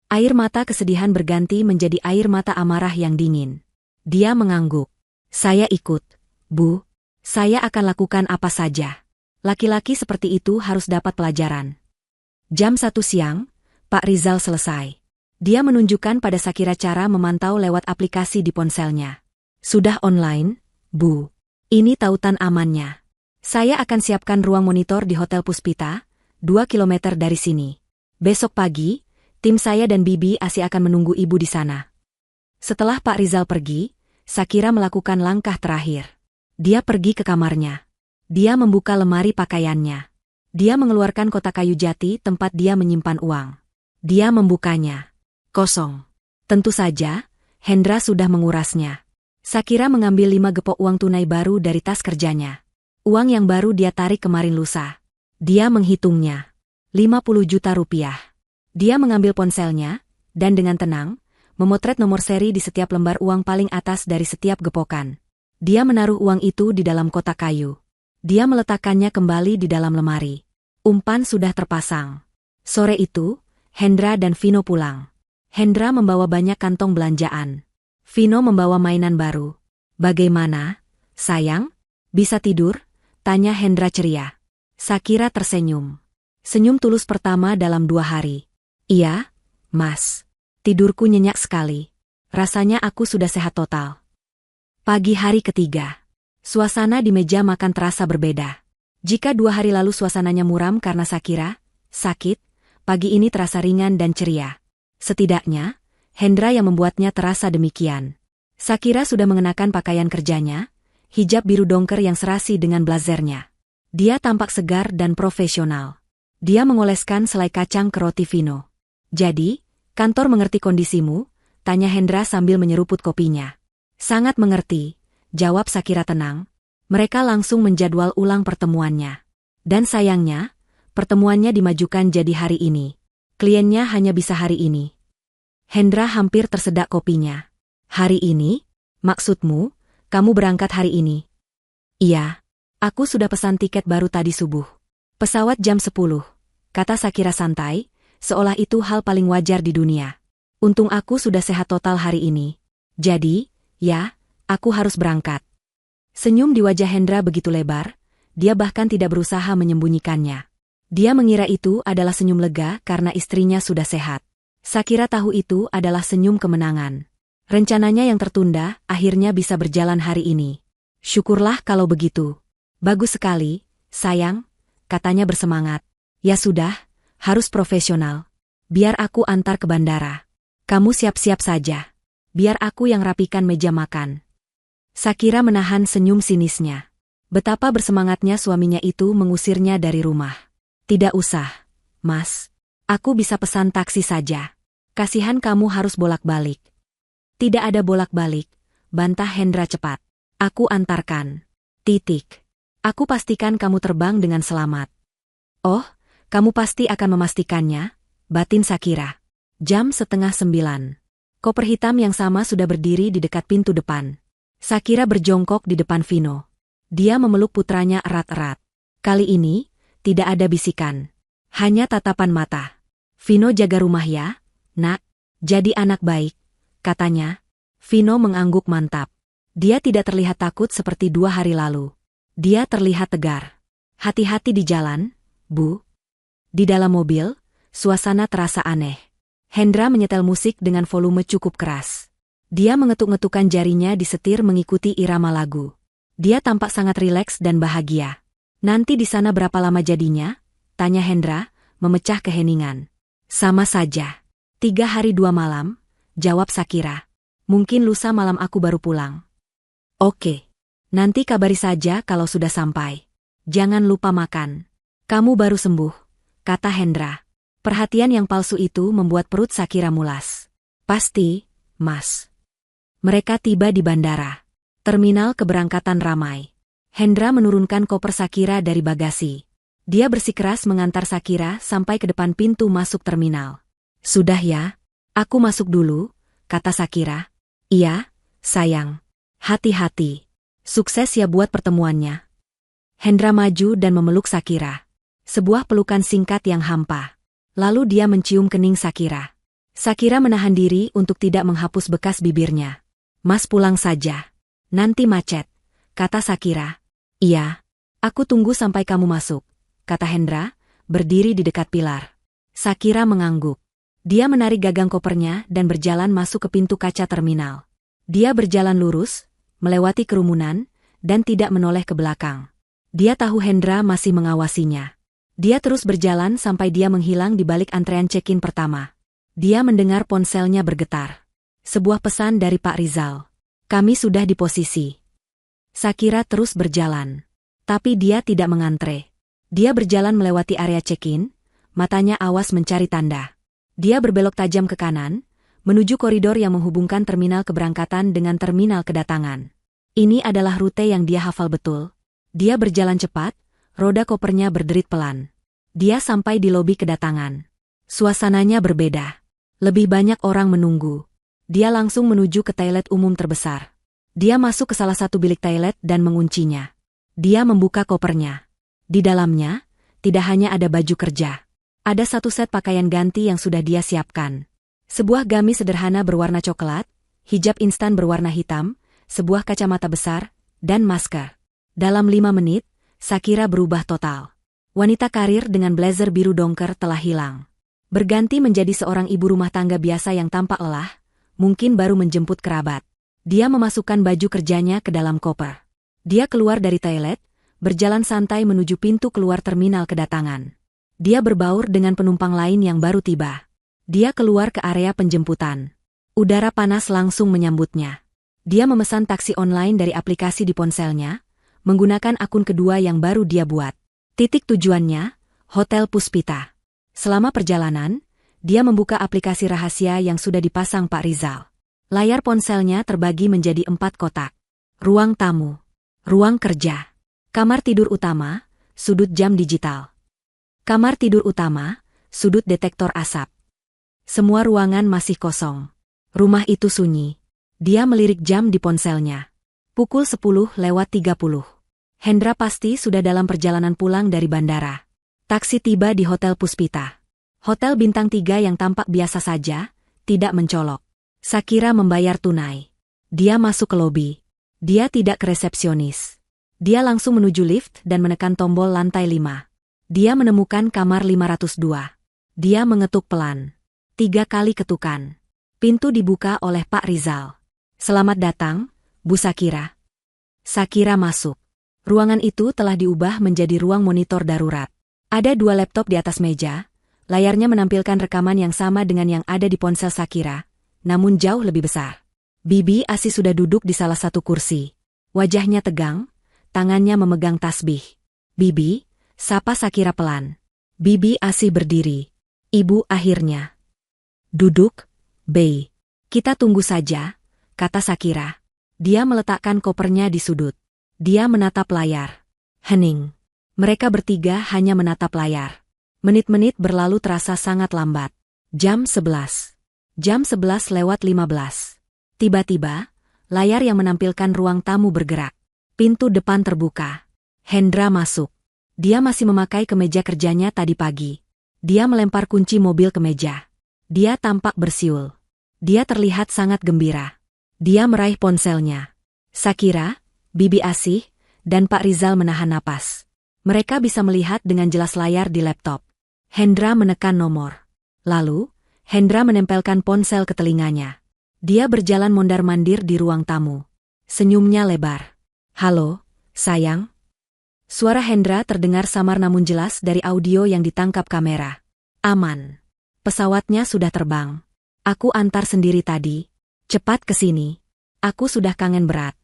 Air mata kesedihan berganti menjadi air mata amarah yang dingin. Dia mengangguk. Saya ikut, Bu. Saya akan lakukan apa saja. Laki-laki seperti itu harus dapat pelajaran. Jam 1 siang, Pak Rizal selesai. Dia menunjukkan pada Shakira cara memantau lewat aplikasi di ponselnya. Sudah online, Bu. Ini tautan amannya. Saya akan siapkan ruang monitor di Hotel Puspita, 2 kilometer dari sini. Besok pagi, tim saya dan Bibi Asi akan menunggu ibu di sana. Setelah Pak Rizal pergi, Shakira melakukan langkah terakhir. Dia pergi ke kamarnya. Dia membuka lemari pakaiannya. Dia mengeluarkan kotak kayu jati tempat dia menyimpan uang. Dia membukanya. Kosong. Tentu saja, Hendra sudah mengurasnya. Shakira mengambil 5 gepok uang tunai baru dari tas kerjanya. Uang yang baru dia tarik kemarin lusa. Dia menghitungnya. 50 juta rupiah. Dia mengambil ponselnya, dan dengan tenang, memotret nomor seri di setiap lembar uang paling atas dari setiap gepokan. Dia menaruh uang itu di dalam kotak kayu. Dia meletakkannya kembali di dalam lemari. Umpan sudah terpasang. Sore itu, Hendra dan Vino pulang. Hendra membawa banyak kantong belanjaan. Vino membawa mainan baru. Bagaimana, sayang? Bisa tidur? Tanya Hendra ceria. Shakira tersenyum. Senyum tulus pertama dalam 2 hari. Iya, Mas. Tidurku nyenyak sekali. Rasanya aku sudah sehat total. Pagi hari ketiga. Suasana di meja makan terasa berbeda. Jika 2 hari lalu suasananya muram karena Shakira sakit, pagi ini terasa ringan dan ceria. Setidaknya, Hendra yang membuatnya terasa demikian. Shakira sudah mengenakan pakaian kerjanya, hijab biru dongker yang serasi dengan blazernya. Dia tampak segar dan profesional. Dia mengoleskan selai kacang ke roti Vino. Jadi, kantor mengerti kondisimu? Tanya Hendra sambil menyeruput kopinya. Sangat mengerti, jawab Shakira tenang. Mereka langsung menjadwal ulang pertemuannya. Dan sayangnya, pertemuannya dimajukan jadi hari ini. Kliennya hanya bisa hari ini. Hendra hampir tersedak kopinya. Hari ini? Maksudmu, kamu berangkat hari ini? Iya. Aku sudah pesan tiket baru tadi subuh. Pesawat jam 10, kata Shakira santai, seolah itu hal paling wajar di dunia. Untung aku sudah sehat total hari ini. Jadi, ya, aku harus berangkat. Senyum di wajah Hendra begitu lebar, dia bahkan tidak berusaha menyembunyikannya. Dia mengira itu adalah senyum lega karena istrinya sudah sehat. Shakira tahu itu adalah senyum kemenangan. Rencananya yang tertunda akhirnya bisa berjalan hari ini. Syukurlah kalau begitu. Bagus sekali, sayang, katanya bersemangat. Ya sudah, harus profesional. Biar aku antar ke bandara. Kamu siap-siap saja. Biar aku yang rapikan meja makan. Shakira menahan senyum sinisnya. Betapa bersemangatnya suaminya itu mengusirnya dari rumah. Tidak usah, Mas. Aku bisa pesan taksi saja. Kasihan kamu harus bolak-balik. Tidak ada bolak-balik, bantah Hendra cepat. Aku antarkan. Titik. Aku pastikan kamu terbang dengan selamat. Oh, kamu pasti akan memastikannya, batin Shakira. Jam 8:30. Koper hitam yang sama sudah berdiri di dekat pintu depan. Shakira berjongkok di depan Vino. Dia memeluk putranya erat-erat. Kali ini, tidak ada bisikan. Hanya tatapan mata. Vino jaga rumah ya, nak. Jadi anak baik, katanya. Vino mengangguk mantap. Dia tidak terlihat takut seperti 2 hari lalu. Dia terlihat tegar. Hati-hati di jalan, Bu. Di dalam mobil, suasana terasa aneh. Hendra menyetel musik dengan volume cukup keras. Dia mengetuk-ngetukkan jarinya di setir mengikuti irama lagu. Dia tampak sangat rileks dan bahagia. Nanti di sana berapa lama jadinya? Tanya Hendra, memecah keheningan. Sama saja. 3 hari 2 malam, jawab Shakira. Mungkin lusa malam aku baru pulang. Oke. Nanti kabari saja kalau sudah sampai. Jangan lupa makan. Kamu baru sembuh, kata Hendra. Perhatian yang palsu itu membuat perut Shakira mulas. Pasti, Mas. Mereka tiba di bandara. Terminal keberangkatan ramai. Hendra menurunkan koper Shakira dari bagasi. Dia bersikeras mengantar Shakira sampai ke depan pintu masuk terminal. Sudah ya, aku masuk dulu, kata Shakira. Iya, sayang. Hati-hati. Sukses ya buat pertemuannya. Hendra maju dan memeluk Shakira. Sebuah pelukan singkat yang hampa. Lalu dia mencium kening Shakira. Shakira menahan diri untuk tidak menghapus bekas bibirnya. Mas pulang saja. Nanti macet, kata Shakira. Iya. Aku tunggu sampai kamu masuk, kata Hendra, berdiri di dekat pilar. Shakira mengangguk. Dia menarik gagang kopernya dan berjalan masuk ke pintu kaca terminal. Dia berjalan lurus, melewati kerumunan, dan tidak menoleh ke belakang. Dia tahu Hendra masih mengawasinya. Dia terus berjalan sampai dia menghilang di balik antrean check-in pertama. Dia mendengar ponselnya bergetar. Sebuah pesan dari Pak Rizal. Kami sudah di posisi. Shakira terus berjalan. Tapi dia tidak mengantre. Dia berjalan melewati area check-in, matanya awas mencari tanda. Dia berbelok tajam ke kanan, menuju koridor yang menghubungkan terminal keberangkatan dengan terminal kedatangan. Ini adalah rute yang dia hafal betul. Dia berjalan cepat, roda kopernya berderit pelan. Dia sampai di lobi kedatangan. Suasananya berbeda. Lebih banyak orang menunggu. Dia langsung menuju ke toilet umum terbesar. Dia masuk ke salah satu bilik toilet dan menguncinya. Dia membuka kopernya. Di dalamnya, tidak hanya ada baju kerja. Ada satu set pakaian ganti yang sudah dia siapkan. Sebuah gamis sederhana berwarna coklat, hijab instan berwarna hitam, sebuah kacamata besar, dan masker. Dalam 5 menit, Shakira berubah total. Wanita karir dengan blazer biru dongker telah hilang. Berganti menjadi seorang ibu rumah tangga biasa yang tampak lelah, mungkin baru menjemput kerabat. Dia memasukkan baju kerjanya ke dalam koper. Dia keluar dari toilet, berjalan santai menuju pintu keluar terminal kedatangan. Dia berbaur dengan penumpang lain yang baru tiba. Dia keluar ke area penjemputan. Udara panas langsung menyambutnya. Dia memesan taksi online dari aplikasi di ponselnya, menggunakan akun kedua yang baru dia buat. Titik tujuannya, Hotel Puspita. Selama perjalanan, dia membuka aplikasi rahasia yang sudah dipasang Pak Rizal. Layar ponselnya terbagi menjadi 4 kotak. Ruang tamu. Ruang kerja. Kamar tidur utama, sudut jam digital. Kamar tidur utama, sudut detektor asap. Semua ruangan masih kosong. Rumah itu sunyi. Dia melirik jam di ponselnya. Pukul 10:30. Hendra pasti sudah dalam perjalanan pulang dari bandara. Taksi tiba di Hotel Puspita. Hotel bintang 3 yang tampak biasa saja, tidak mencolok. Shakira membayar tunai. Dia masuk ke lobi. Dia tidak ke resepsionis. Dia langsung menuju lift dan menekan tombol lantai 5. Dia menemukan kamar 502. Dia mengetuk pelan. 3 kali ketukan. Pintu dibuka oleh Pak Rizal. Selamat datang, Bu Shakira. Shakira masuk. Ruangan itu telah diubah menjadi ruang monitor darurat. Ada 2 laptop di atas meja, layarnya menampilkan rekaman yang sama dengan yang ada di ponsel Shakira, namun jauh lebih besar. Bibi Asi sudah duduk di salah satu kursi. Wajahnya tegang, tangannya memegang tasbih. Bibi, sapa Shakira pelan. Bibi Asi berdiri. Ibu akhirnya. Duduk, Bey. Kita tunggu saja, kata Shakira. Dia meletakkan kopernya di sudut. Dia menatap layar. Hening. Mereka bertiga hanya menatap layar. Menit-menit berlalu terasa sangat lambat. Jam 11. Jam 11:15. Tiba-tiba, layar yang menampilkan ruang tamu bergerak. Pintu depan terbuka. Hendra masuk. Dia masih memakai kemeja kerjanya tadi pagi. Dia melempar kunci mobil ke meja. Dia tampak bersiul. Dia terlihat sangat gembira. Dia meraih ponselnya. Shakira, Bibi Asih, dan Pak Rizal menahan napas. Mereka bisa melihat dengan jelas layar di laptop. Hendra menekan nomor. Lalu, Hendra menempelkan ponsel ke telinganya. Dia berjalan mondar-mandir di ruang tamu. Senyumnya lebar. Halo, sayang. Suara Hendra terdengar samar namun jelas dari audio yang ditangkap kamera. Aman. Pesawatnya sudah terbang. Aku antar sendiri tadi. Cepat ke sini. Aku sudah kangen berat.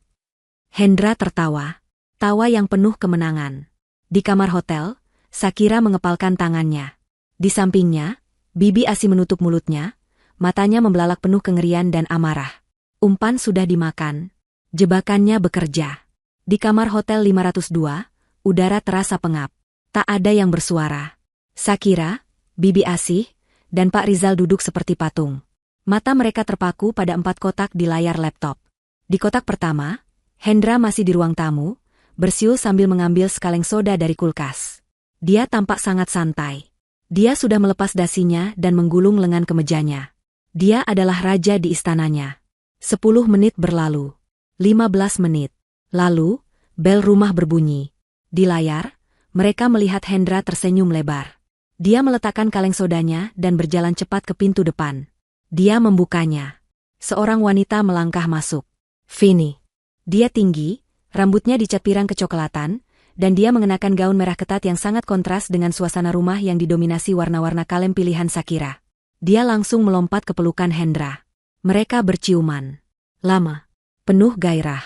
Hendra tertawa. Tawa yang penuh kemenangan. Di kamar hotel, Shakira mengepalkan tangannya. Di sampingnya, Bibi Asi menutup mulutnya, matanya membelalak penuh kengerian dan amarah. Umpan sudah dimakan. Jebakannya bekerja. Di kamar hotel 502, udara terasa pengap. Tak ada yang bersuara. Shakira, Bibi Asih, dan Pak Rizal duduk seperti patung. Mata mereka terpaku pada 4 kotak di layar laptop. Di kotak pertama, Hendra masih di ruang tamu, bersiul sambil mengambil sekaleng soda dari kulkas. Dia tampak sangat santai. Dia sudah melepas dasinya dan menggulung lengan kemejanya. Dia adalah raja di istananya. 10 menit berlalu. 15 menit. Lalu, bel rumah berbunyi. Di layar, mereka melihat Hendra tersenyum lebar. Dia meletakkan kaleng sodanya dan berjalan cepat ke pintu depan. Dia membukanya. Seorang wanita melangkah masuk. Vini. Dia tinggi, rambutnya dicat pirang kecoklatan, dan dia mengenakan gaun merah ketat yang sangat kontras dengan suasana rumah yang didominasi warna-warna kalem pilihan Shakira. Dia langsung melompat ke pelukan Hendra. Mereka berciuman. Lama. Penuh gairah.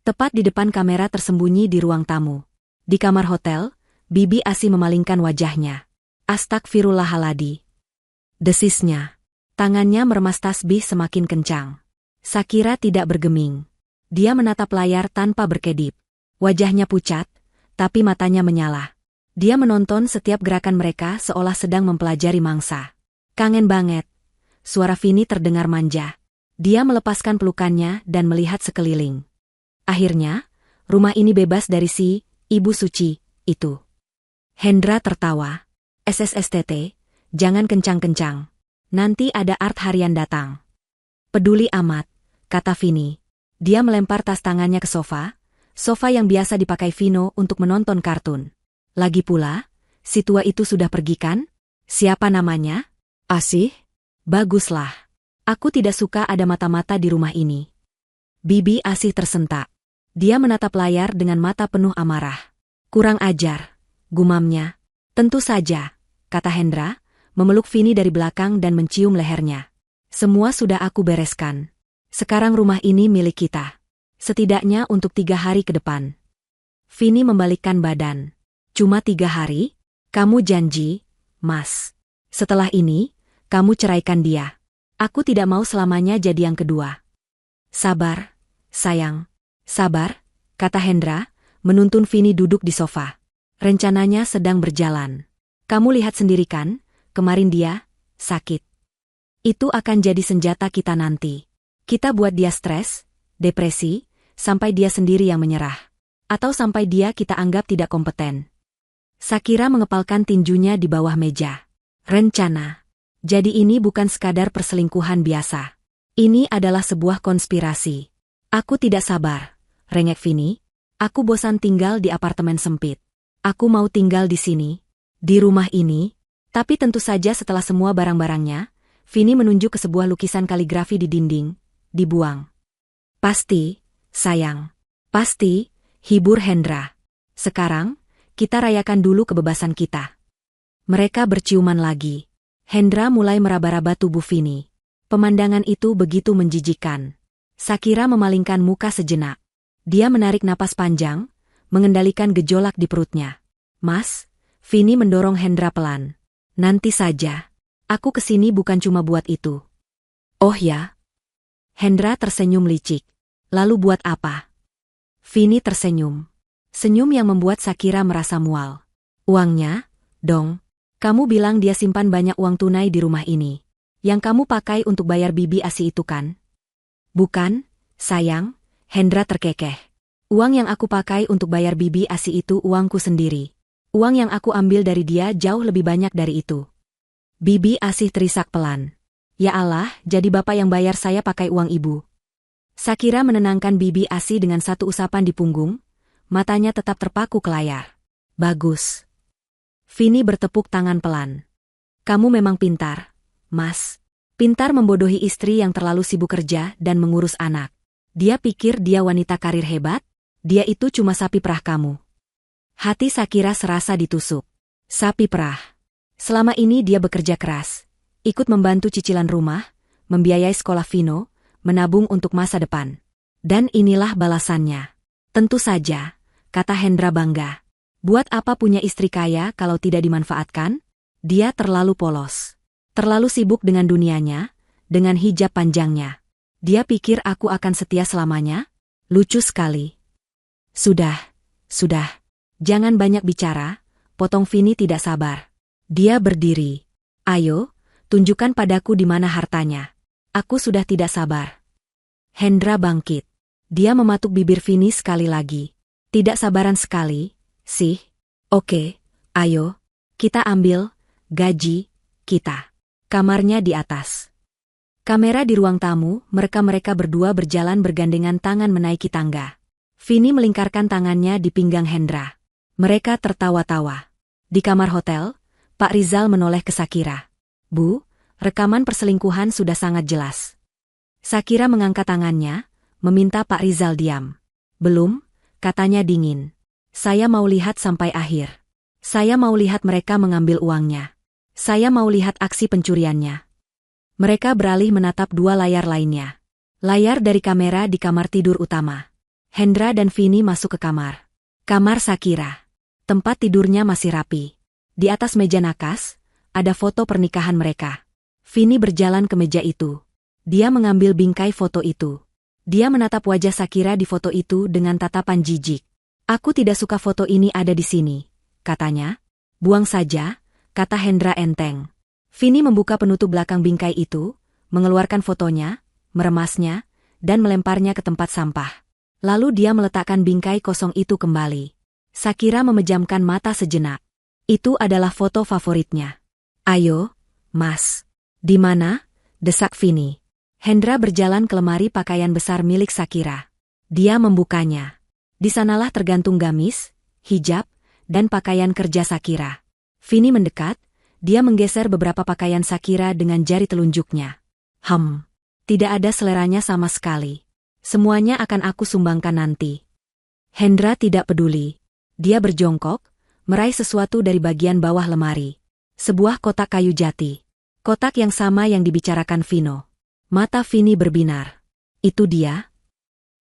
Tepat di depan kamera tersembunyi di ruang tamu. Di kamar hotel, Bibi Asi memalingkan wajahnya. Astagfirullahaladzim. Desisnya. Tangannya meremas tasbih semakin kencang. Shakira tidak bergeming. Dia menatap layar tanpa berkedip. Wajahnya pucat, tapi matanya menyala. Dia menonton setiap gerakan mereka seolah sedang mempelajari mangsa. Kangen banget. Suara Vini terdengar manja. Dia melepaskan pelukannya dan melihat sekeliling. Akhirnya, rumah ini bebas dari si ibu suci itu. Hendra tertawa. SSSTT, jangan kencang-kencang. Nanti ada art harian datang. Peduli amat, kata Vini. Dia melempar tas tangannya ke sofa yang biasa dipakai Vino untuk menonton kartun. Lagi pula, si tua itu sudah pergi kan? Siapa namanya? Asih? Baguslah. Aku tidak suka ada mata-mata di rumah ini. Bibi Asih tersentak. Dia menatap layar dengan mata penuh amarah. Kurang ajar, gumamnya. Tentu saja, kata Hendra, memeluk Vini dari belakang dan mencium lehernya. Semua sudah aku bereskan. Sekarang rumah ini milik kita. Setidaknya untuk 3 hari ke depan. Vini membalikkan badan. Cuma 3 hari? Kamu janji, Mas. Setelah ini, kamu ceraikan dia. Aku tidak mau selamanya jadi yang kedua. Sabar, sayang. Sabar, kata Hendra, menuntun Vini duduk di sofa. Rencananya sedang berjalan. Kamu lihat sendiri kan, kemarin dia sakit. Itu akan jadi senjata kita nanti. Kita buat dia stres, depresi, sampai dia sendiri yang menyerah. Atau sampai dia kita anggap tidak kompeten. Shakira mengepalkan tinjunya di bawah meja. Rencana. Jadi ini bukan sekadar perselingkuhan biasa. Ini adalah sebuah konspirasi. Aku tidak sabar, rengek Vini. Aku bosan tinggal di apartemen sempit. Aku mau tinggal di sini, di rumah ini. Tapi tentu saja setelah semua barang-barangnya, Vini menunjuk ke sebuah lukisan kaligrafi di dinding, dibuang. Pasti, sayang. Pasti, hibur Hendra. Sekarang, kita rayakan dulu kebebasan kita. Mereka berciuman lagi. Hendra mulai meraba-raba tubuh Vini. Pemandangan itu begitu menjijikkan. Shakira memalingkan muka sejenak. Dia menarik napas panjang, mengendalikan gejolak di perutnya. Mas, Vini mendorong Hendra pelan. Nanti saja. Aku kesini bukan cuma buat itu. Oh ya? Hendra tersenyum licik. Lalu buat apa? Vini tersenyum. Senyum yang membuat Shakira merasa mual. Uangnya, dong. Kamu bilang dia simpan banyak uang tunai di rumah ini. Yang kamu pakai untuk bayar Bibi Asi itu kan? Bukan, sayang, Hendra terkekeh. Uang yang aku pakai untuk bayar Bibi Asi itu uangku sendiri. Uang yang aku ambil dari dia jauh lebih banyak dari itu. Bibi Asi terisak pelan. Ya Allah, jadi bapak yang bayar saya pakai uang ibu. Shakira menenangkan Bibi Asi dengan satu usapan di punggung, matanya tetap terpaku ke layar. Bagus. Vini bertepuk tangan pelan. Kamu memang pintar, Mas. Pintar membodohi istri yang terlalu sibuk kerja dan mengurus anak. Dia pikir dia wanita karir hebat? Dia itu cuma sapi perah kamu. Hati Shakira serasa ditusuk. Sapi perah. Selama ini dia bekerja keras. Ikut membantu cicilan rumah, membiayai sekolah Vino, menabung untuk masa depan. Dan inilah balasannya. Tentu saja, kata Hendra bangga. Buat apa punya istri kaya kalau tidak dimanfaatkan? Dia terlalu polos. Terlalu sibuk dengan dunianya, dengan hijab panjangnya. Dia pikir aku akan setia selamanya? Lucu sekali. Sudah. Jangan banyak bicara, potong Vini tidak sabar. Dia berdiri. Ayo, tunjukkan padaku di mana hartanya. Aku sudah tidak sabar. Hendra bangkit. Dia mematuk bibir Vini sekali lagi. Tidak sabaran sekali. Sih, oke, ayo, kita ambil, gaji, kita. Kamarnya di atas. Kamera di ruang tamu, mereka berdua berjalan bergandengan tangan menaiki tangga. Vini melingkarkan tangannya di pinggang Hendra. Mereka tertawa-tawa. Di kamar hotel, Pak Rizal menoleh ke Shakira. Bu, rekaman perselingkuhan sudah sangat jelas. Shakira mengangkat tangannya, meminta Pak Rizal diam. Belum, katanya dingin. Saya mau lihat sampai akhir. Saya mau lihat mereka mengambil uangnya. Saya mau lihat aksi pencuriannya. Mereka beralih menatap dua layar lainnya. Layar dari kamera di kamar tidur utama. Hendra dan Vini masuk ke kamar. Kamar Shakira. Tempat tidurnya masih rapi. Di atas meja nakas, ada foto pernikahan mereka. Vini berjalan ke meja itu. Dia mengambil bingkai foto itu. Dia menatap wajah Shakira di foto itu dengan tatapan jijik. Aku tidak suka foto ini ada di sini, katanya. Buang saja, kata Hendra enteng. Vini membuka penutup belakang bingkai itu, mengeluarkan fotonya, meremasnya, dan melemparnya ke tempat sampah. Lalu dia meletakkan bingkai kosong itu kembali. Shakira memejamkan mata sejenak. Itu adalah foto favoritnya. Ayo, Mas. Di mana? Desak Vini. Hendra berjalan ke lemari pakaian besar milik Shakira. Dia membukanya. Di sanalah tergantung gamis, hijab, dan pakaian kerja Shakira. Vini mendekat, dia menggeser beberapa pakaian Shakira dengan jari telunjuknya. Tidak ada seleranya sama sekali. Semuanya akan aku sumbangkan nanti. Hendra tidak peduli. Dia berjongkok, meraih sesuatu dari bagian bawah lemari. Sebuah kotak kayu jati. Kotak yang sama yang dibicarakan Vino. Mata Vini berbinar. Itu dia?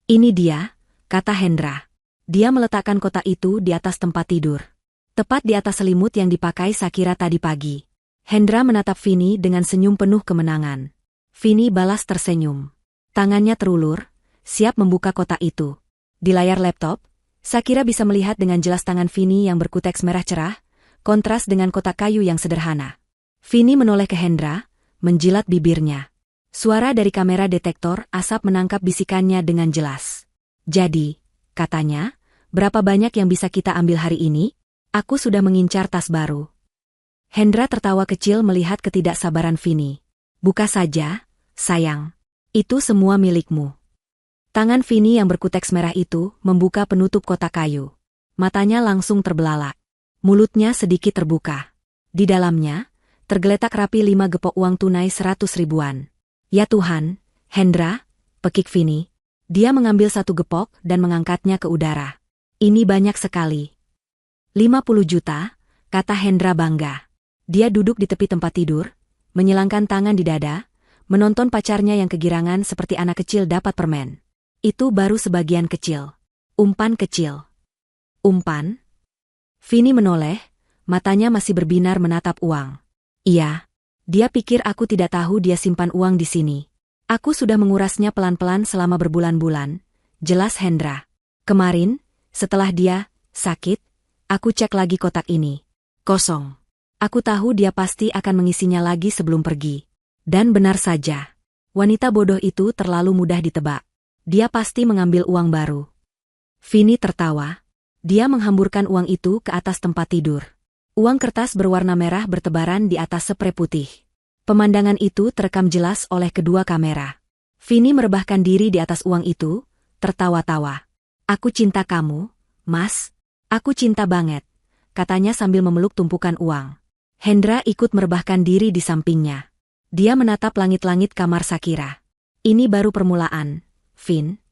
Ini dia, kata Hendra. Dia meletakkan kotak itu di atas tempat tidur. Tepat di atas selimut yang dipakai Shakira tadi pagi. Hendra menatap Vini dengan senyum penuh kemenangan. Vini balas tersenyum. Tangannya terulur, siap membuka kotak itu. Di layar laptop, Shakira bisa melihat dengan jelas tangan Vini yang berkuteks merah cerah, kontras dengan kotak kayu yang sederhana. Vini menoleh ke Hendra, menjilat bibirnya. Suara dari kamera detektor asap menangkap bisikannya dengan jelas. Jadi, katanya, berapa banyak yang bisa kita ambil hari ini? Aku sudah mengincar tas baru. Hendra tertawa kecil melihat ketidaksabaran Vini. Buka saja, sayang. Itu semua milikmu. Tangan Vini yang berkuteks merah itu membuka penutup kotak kayu. Matanya langsung terbelalak. Mulutnya sedikit terbuka. Di dalamnya, tergeletak rapi 5 gepok uang tunai 100 ribuan. Ya Tuhan, Hendra, pekik Vini. Dia mengambil satu gepok dan mengangkatnya ke udara. Ini banyak sekali. 50 juta, kata Hendra bangga. Dia duduk di tepi tempat tidur, menyilangkan tangan di dada, menonton pacarnya yang kegirangan seperti anak kecil dapat permen. Itu baru sebagian kecil. Umpan kecil. Umpan? Vini menoleh, matanya masih berbinar menatap uang. Iya. Dia pikir aku tidak tahu dia simpan uang di sini. Aku sudah mengurasnya pelan-pelan selama berbulan-bulan, jelas Hendra. Kemarin, setelah dia sakit, aku cek lagi kotak ini. Kosong. Aku tahu dia pasti akan mengisinya lagi sebelum pergi. Dan benar saja. Wanita bodoh itu terlalu mudah ditebak. Dia pasti mengambil uang baru. Vini tertawa. Dia menghamburkan uang itu ke atas tempat tidur. Uang kertas berwarna merah bertebaran di atas sprei putih. Pemandangan itu terekam jelas oleh kedua kamera. Vini merebahkan diri di atas uang itu, tertawa-tawa. Aku cinta kamu, Mas. Aku cinta banget, katanya sambil memeluk tumpukan uang. Hendra ikut merebahkan diri di sampingnya. Dia menatap langit-langit kamar Shakira. Ini baru permulaan, Vin.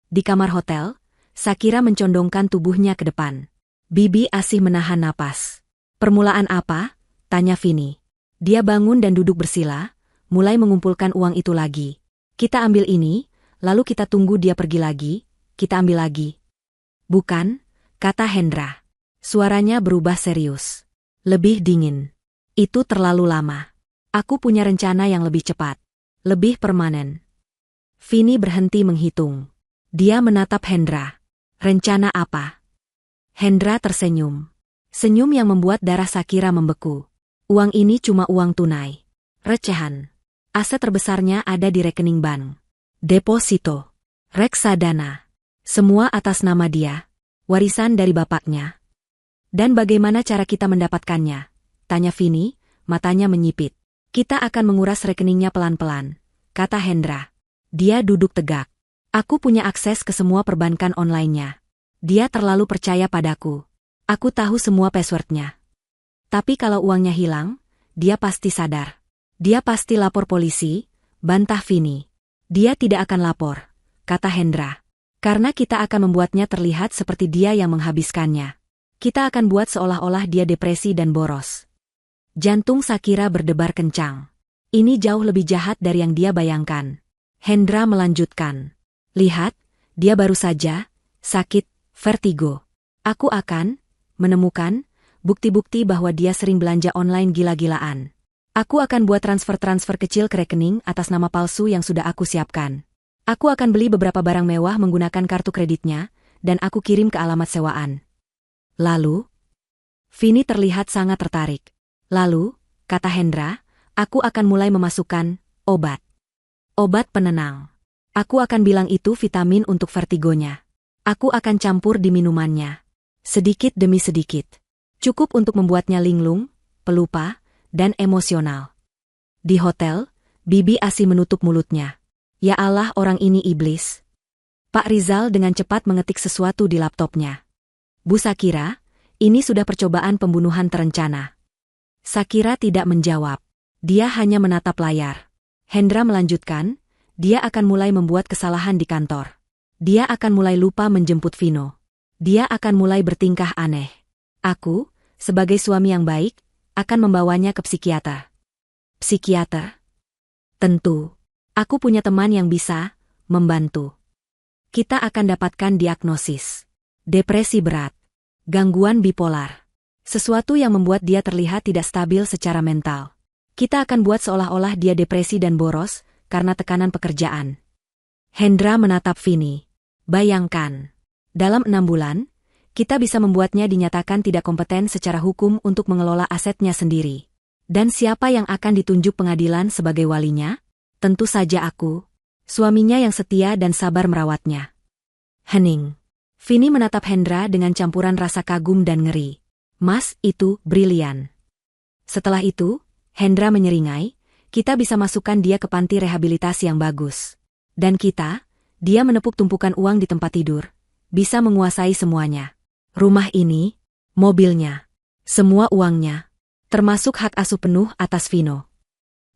Di kamar hotel, Shakira mencondongkan tubuhnya ke depan. Bibi asih menahan napas. Permulaan apa? Tanya Vini. Dia bangun dan duduk bersila, mulai mengumpulkan uang itu lagi. Kita ambil ini, lalu kita tunggu dia pergi lagi, kita ambil lagi. Bukan, kata Hendra. Suaranya berubah serius. Lebih dingin. Itu terlalu lama. Aku punya rencana yang lebih cepat. Lebih permanen. Vini berhenti menghitung. Dia menatap Hendra. Rencana apa? Hendra tersenyum. Senyum yang membuat darah Shakira membeku. Uang ini cuma uang tunai. Recehan. Aset terbesarnya ada di rekening bank. Deposito. Reksadana. Semua atas nama dia. Warisan dari bapaknya. Dan bagaimana cara kita mendapatkannya? Tanya Vini, matanya menyipit. Kita akan menguras rekeningnya pelan-pelan, kata Hendra. Dia duduk tegak. Aku punya akses ke semua perbankan online-nya. Dia terlalu percaya padaku. Aku tahu semua password-nya. Tapi kalau uangnya hilang, dia pasti sadar. Dia pasti lapor polisi, bantah Vini. Dia tidak akan lapor, kata Hendra. Karena kita akan membuatnya terlihat seperti dia yang menghabiskannya. Kita akan buat seolah-olah dia depresi dan boros. Jantung Shakira berdebar kencang. Ini jauh lebih jahat dari yang dia bayangkan. Hendra melanjutkan. Lihat, dia baru saja sakit vertigo. Aku akan menemukan bukti-bukti bahwa dia sering belanja online gila-gilaan. Aku akan buat transfer-transfer kecil ke rekening atas nama palsu yang sudah aku siapkan. Aku akan beli beberapa barang mewah menggunakan kartu kreditnya, dan aku kirim ke alamat sewaan. Lalu? Vini terlihat sangat tertarik. Lalu, kata Hendra, aku akan mulai memasukkan obat. Obat penenang. Aku akan bilang itu vitamin untuk vertigonya. Aku akan campur di minumannya. Sedikit demi sedikit. Cukup untuk membuatnya linglung, pelupa, dan emosional. Di hotel, Bibi Asih menutup mulutnya. Ya Allah, orang ini iblis. Pak Rizal dengan cepat mengetik sesuatu di laptopnya. Bu Shakira, ini sudah percobaan pembunuhan terencana. Shakira tidak menjawab. Dia hanya menatap layar. Hendra melanjutkan, dia akan mulai membuat kesalahan di kantor. Dia akan mulai lupa menjemput Vino. Dia akan mulai bertingkah aneh. Aku, sebagai suami yang baik, akan membawanya ke psikiater. Psikiater? Tentu. Aku punya teman yang bisa membantu. Kita akan dapatkan diagnosis. Depresi berat. Gangguan bipolar. Sesuatu yang membuat dia terlihat tidak stabil secara mental. Kita akan buat seolah-olah dia depresi dan boros karena tekanan pekerjaan. Hendra menatap Vini. Bayangkan. Dalam 6 bulan, kita bisa membuatnya dinyatakan tidak kompeten secara hukum untuk mengelola asetnya sendiri. Dan siapa yang akan ditunjuk pengadilan sebagai walinya? Tentu saja aku. Suaminya yang setia dan sabar merawatnya. Hening. Vini menatap Hendra dengan campuran rasa kagum dan ngeri. Mas, itu brilian. Setelah itu, Hendra menyeringai, kita bisa masukkan dia ke panti rehabilitasi yang bagus. Dan kita, dia menepuk tumpukan uang di tempat tidur, bisa menguasai semuanya. Rumah ini, mobilnya, semua uangnya, termasuk hak asuh penuh atas Vino.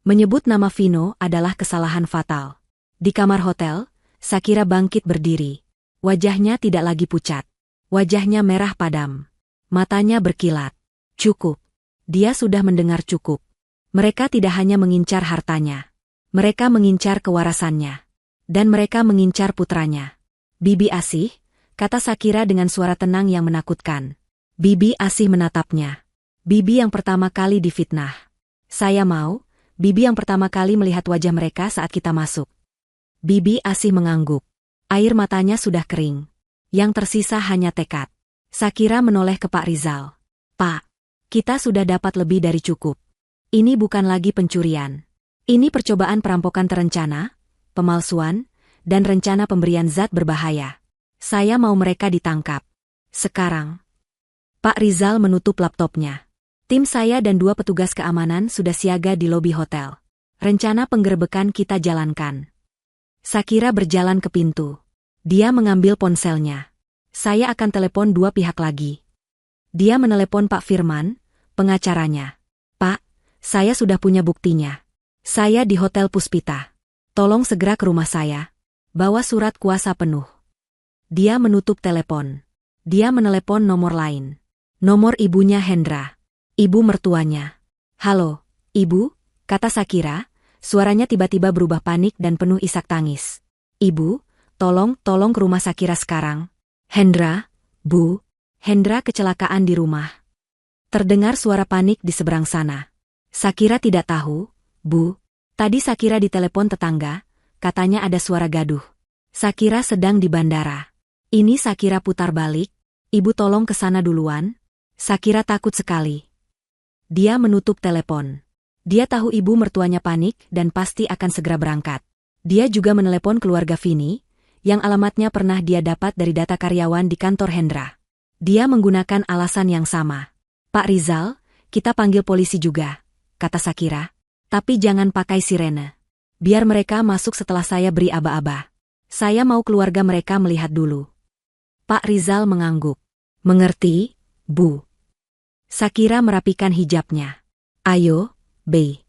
Menyebut nama Vino adalah kesalahan fatal. Di kamar hotel, Shakira bangkit berdiri. Wajahnya tidak lagi pucat. Wajahnya merah padam. Matanya berkilat. Cukup. Dia sudah mendengar cukup. Mereka tidak hanya mengincar hartanya. Mereka mengincar kewarasannya. Dan mereka mengincar putranya. Bibi Asih, kata Shakira dengan suara tenang yang menakutkan. Bibi Asih menatapnya. Bibi yang pertama kali difitnah. Saya mau, Bibi yang pertama kali melihat wajah mereka saat kita masuk. Bibi Asih mengangguk. Air matanya sudah kering. Yang tersisa hanya tekad. Shakira menoleh ke Pak Rizal. Pak, kita sudah dapat lebih dari cukup. Ini bukan lagi pencurian. Ini percobaan perampokan terencana, pemalsuan, dan rencana pemberian zat berbahaya. Saya mau mereka ditangkap. Sekarang. Pak Rizal menutup laptopnya. Tim saya dan 2 petugas keamanan sudah siaga di lobi hotel. Rencana penggerebekan kita jalankan. Shakira berjalan ke pintu. Dia mengambil ponselnya. Saya akan telepon 2 pihak lagi. Dia menelepon Pak Firman, pengacaranya. Pak, saya sudah punya buktinya. Saya di Hotel Puspita. Tolong segera ke rumah saya. Bawa surat kuasa penuh. Dia menutup telepon. Dia menelepon nomor lain. Nomor ibunya Hendra. Ibu mertuanya. Halo, Ibu, kata Shakira. Suaranya tiba-tiba berubah panik dan penuh isak tangis. Ibu, tolong ke rumah Shakira sekarang. Hendra, Bu. Hendra kecelakaan di rumah. Terdengar suara panik di seberang sana. Shakira tidak tahu, Bu. Tadi Shakira ditelepon tetangga, katanya ada suara gaduh. Shakira sedang di bandara. Ini Shakira putar balik. Ibu tolong ke sana duluan. Shakira takut sekali. Dia menutup telepon. Dia tahu ibu mertuanya panik dan pasti akan segera berangkat. Dia juga menelepon keluarga Vini, yang alamatnya pernah dia dapat dari data karyawan di kantor Hendra. Dia menggunakan alasan yang sama. Pak Rizal, kita panggil polisi juga, kata Shakira. Tapi jangan pakai sirene. Biar mereka masuk setelah saya beri aba-aba. Saya mau keluarga mereka melihat dulu. Pak Rizal mengangguk. Mengerti, Bu. Shakira merapikan hijabnya. Ayo, Bey.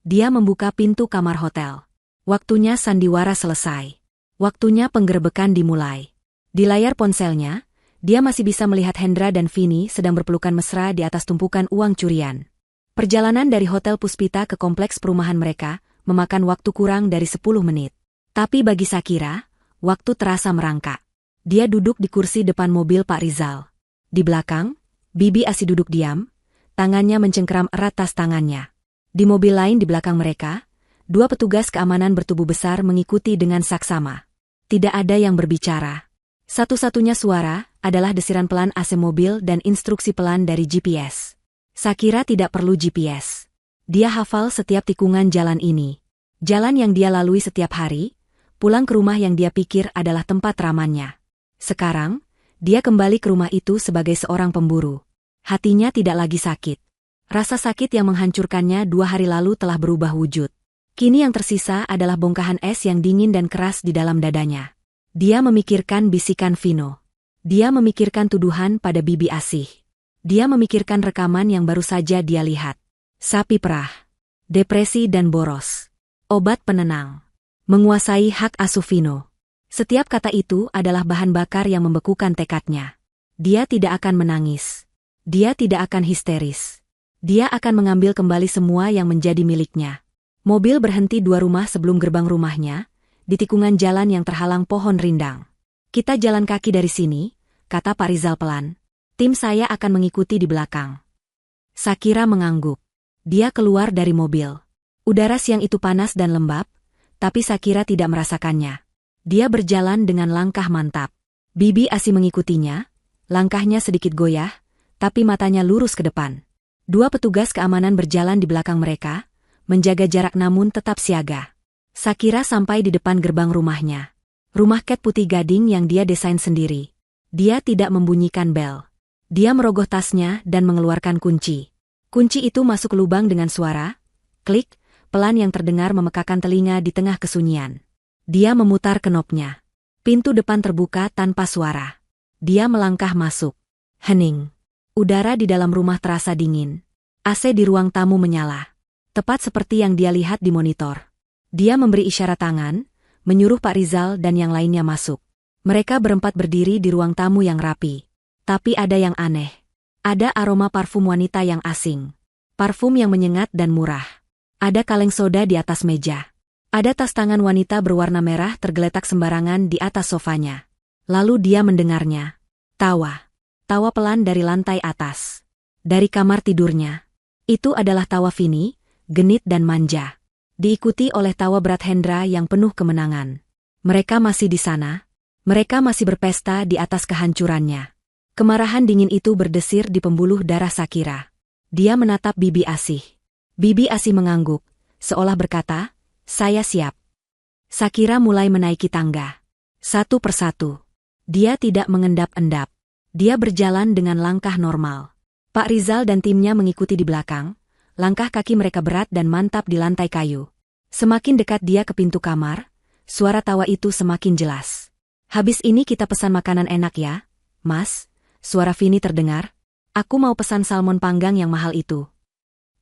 Dia membuka pintu kamar hotel. Waktunya sandiwara selesai. Waktunya penggerebekan dimulai. Di layar ponselnya, dia masih bisa melihat Hendra dan Vini sedang berpelukan mesra di atas tumpukan uang curian. Perjalanan dari Hotel Puspita ke kompleks perumahan mereka memakan waktu kurang dari 10 menit. Tapi bagi Shakira, waktu terasa merangkak. Dia duduk di kursi depan mobil Pak Rizal. Di belakang, Bibi Asi duduk diam, tangannya mencengkeram erat tas tangannya. Di mobil lain di belakang mereka, 2 petugas keamanan bertubuh besar mengikuti dengan saksama. Tidak ada yang berbicara. Satu-satunya suara adalah desiran pelan AC mobil dan instruksi pelan dari GPS. Shakira tidak perlu GPS. Dia hafal setiap tikungan jalan ini. Jalan yang dia lalui setiap hari, pulang ke rumah yang dia pikir adalah tempat ramannya. Sekarang, dia kembali ke rumah itu sebagai seorang pemburu. Hatinya tidak lagi sakit. Rasa sakit yang menghancurkannya 2 hari lalu telah berubah wujud. Kini yang tersisa adalah bongkahan es yang dingin dan keras di dalam dadanya. Dia memikirkan bisikan Vino. Dia memikirkan tuduhan pada Bibi Asih. Dia memikirkan rekaman yang baru saja dia lihat. Sapi perah. Depresi dan boros. Obat penenang. Menguasai hak asuh Vino. Setiap kata itu adalah bahan bakar yang membekukan tekadnya. Dia tidak akan menangis. Dia tidak akan histeris. Dia akan mengambil kembali semua yang menjadi miliknya. Mobil berhenti 2 rumah sebelum gerbang rumahnya, di tikungan jalan yang terhalang pohon rindang. Kita jalan kaki dari sini, kata Pak Rizal pelan. Tim saya akan mengikuti di belakang. Shakira mengangguk. Dia keluar dari mobil. Udara siang itu panas dan lembab, tapi Shakira tidak merasakannya. Dia berjalan dengan langkah mantap. Bibi Asi mengikutinya, langkahnya sedikit goyah, tapi matanya lurus ke depan. 2 petugas keamanan berjalan di belakang mereka, menjaga jarak namun tetap siaga. Shakira sampai di depan gerbang rumahnya. Rumah cat putih gading yang dia desain sendiri. Dia tidak membunyikan bel. Dia merogoh tasnya dan mengeluarkan kunci. Kunci itu masuk ke lubang dengan suara, klik, pelan yang terdengar memekakan telinga di tengah kesunyian. Dia memutar knopnya. Pintu depan terbuka tanpa suara. Dia melangkah masuk. Hening. Udara di dalam rumah terasa dingin. AC di ruang tamu menyala. Tepat seperti yang dia lihat di monitor. Dia memberi isyarat tangan, menyuruh Pak Rizal dan yang lainnya masuk. Mereka berempat berdiri di ruang tamu yang rapi. Tapi ada yang aneh. Ada aroma parfum wanita yang asing. Parfum yang menyengat dan murah. Ada kaleng soda di atas meja. Ada tas tangan wanita berwarna merah tergeletak sembarangan di atas sofanya. Lalu dia mendengarnya. Tawa. Tawa pelan dari lantai atas. Dari kamar tidurnya. Itu adalah tawa Vini, genit dan manja. Diikuti oleh tawa berat Hendra yang penuh kemenangan. Mereka masih di sana. Mereka masih berpesta di atas kehancurannya. Kemarahan dingin itu berdesir di pembuluh darah Shakira. Dia menatap Bibi Asih. Bibi Asih mengangguk, seolah berkata, saya siap. Shakira mulai menaiki tangga. Satu persatu. Dia tidak mengendap-endap. Dia berjalan dengan langkah normal. Pak Rizal dan timnya mengikuti di belakang. Langkah kaki mereka berat dan mantap di lantai kayu. Semakin dekat dia ke pintu kamar, suara tawa itu semakin jelas. Habis ini kita pesan makanan enak ya, Mas. Suara Vini terdengar. Aku mau pesan salmon panggang yang mahal itu.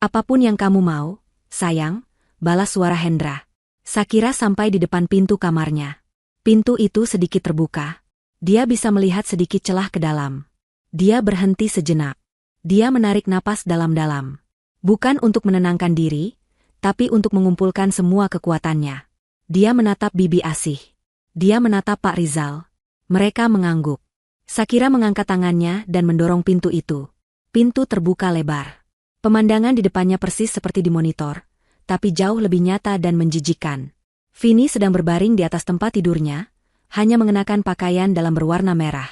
Apapun yang kamu mau, sayang, balas suara Hendra. Shakira sampai di depan pintu kamarnya. Pintu itu sedikit terbuka. Dia bisa melihat sedikit celah ke dalam. Dia berhenti sejenak. Dia menarik napas dalam-dalam. Bukan untuk menenangkan diri, tapi untuk mengumpulkan semua kekuatannya. Dia menatap Bibi Asih. Dia menatap Pak Rizal. Mereka mengangguk. Shakira mengangkat tangannya dan mendorong pintu itu. Pintu terbuka lebar. Pemandangan di depannya persis seperti di monitor, tapi jauh lebih nyata dan menjijikkan. Vini sedang berbaring di atas tempat tidurnya, hanya mengenakan pakaian dalam berwarna merah.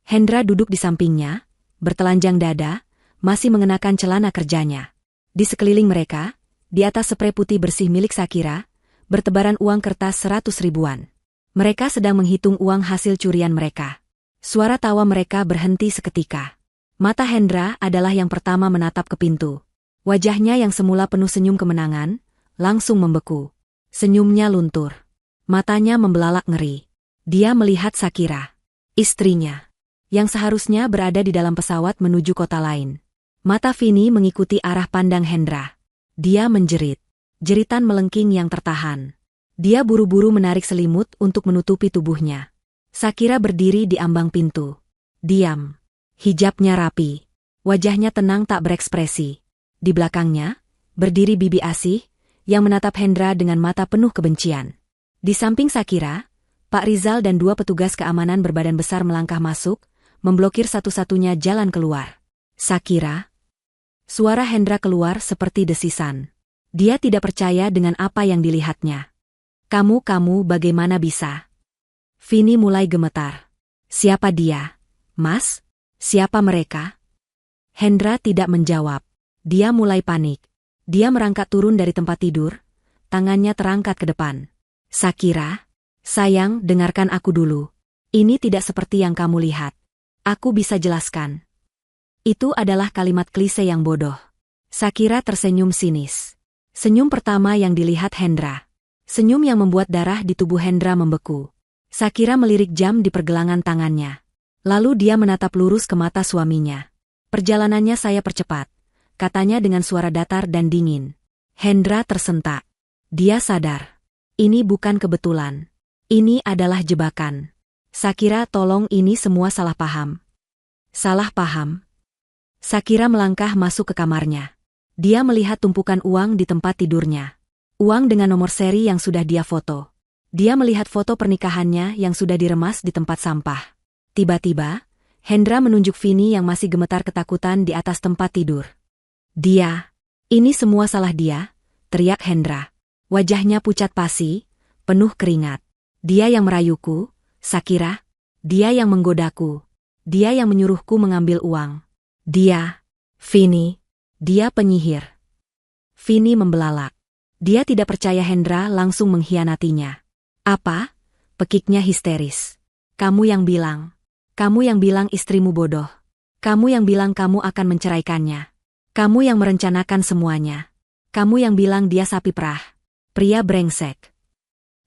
Hendra duduk di sampingnya, bertelanjang dada, masih mengenakan celana kerjanya. Di sekeliling mereka, di atas sprei putih bersih milik Shakira, bertebaran uang kertas 100 ribuan. Mereka sedang menghitung uang hasil curian mereka. Suara tawa mereka berhenti seketika. Mata Hendra adalah yang pertama menatap ke pintu. Wajahnya yang semula penuh senyum kemenangan, langsung membeku. Senyumnya luntur. Matanya membelalak ngeri. Dia melihat Shakira, istrinya, yang seharusnya berada di dalam pesawat menuju kota lain. Mata Vini mengikuti arah pandang Hendra. Dia menjerit. Jeritan melengking yang tertahan. Dia buru-buru menarik selimut untuk menutupi tubuhnya. Shakira berdiri di ambang pintu. Diam. Hijabnya rapi. Wajahnya tenang tak berekspresi. Di belakangnya, berdiri Bibi Asih, yang menatap Hendra dengan mata penuh kebencian. Di samping Shakira, Pak Rizal dan 2 petugas keamanan berbadan besar melangkah masuk, memblokir satu-satunya jalan keluar. Shakira. Suara Hendra keluar seperti desisan. Dia tidak percaya dengan apa yang dilihatnya. Kamu bagaimana bisa? Vini mulai gemetar. Siapa dia? Mas? Siapa mereka? Hendra tidak menjawab. Dia mulai panik. Dia merangkak turun dari tempat tidur, tangannya terangkat ke depan. Shakira, sayang, dengarkan aku dulu. Ini tidak seperti yang kamu lihat. Aku bisa jelaskan. Itu adalah kalimat klise yang bodoh. Shakira tersenyum sinis. Senyum pertama yang dilihat Hendra. Senyum yang membuat darah di tubuh Hendra membeku. Shakira melirik jam di pergelangan tangannya. Lalu dia menatap lurus ke mata suaminya. Perjalanannya saya percepat, katanya dengan suara datar dan dingin. Hendra tersentak. Dia sadar. Ini bukan kebetulan. Ini adalah jebakan. Shakira, tolong, ini semua salah paham. Salah paham? Shakira melangkah masuk ke kamarnya. Dia melihat tumpukan uang di tempat tidurnya. Uang dengan nomor seri yang sudah dia foto. Dia melihat foto pernikahannya yang sudah diremas di tempat sampah. Tiba-tiba, Hendra menunjuk Vini yang masih gemetar ketakutan di atas tempat tidur. Dia. Ini semua salah dia, teriak Hendra. Wajahnya pucat pasi, penuh keringat. Dia yang merayuku, Shakira. Dia yang menggodaku. Dia yang menyuruhku mengambil uang. Dia. Vini. Dia penyihir. Vini membelalak. Dia tidak percaya Hendra langsung mengkhianatinya. Apa? Pekiknya histeris. Kamu yang bilang istrimu bodoh. Kamu yang bilang kamu akan menceraikannya. Kamu yang merencanakan semuanya. Kamu yang bilang dia sapi perah. Pria brengsek.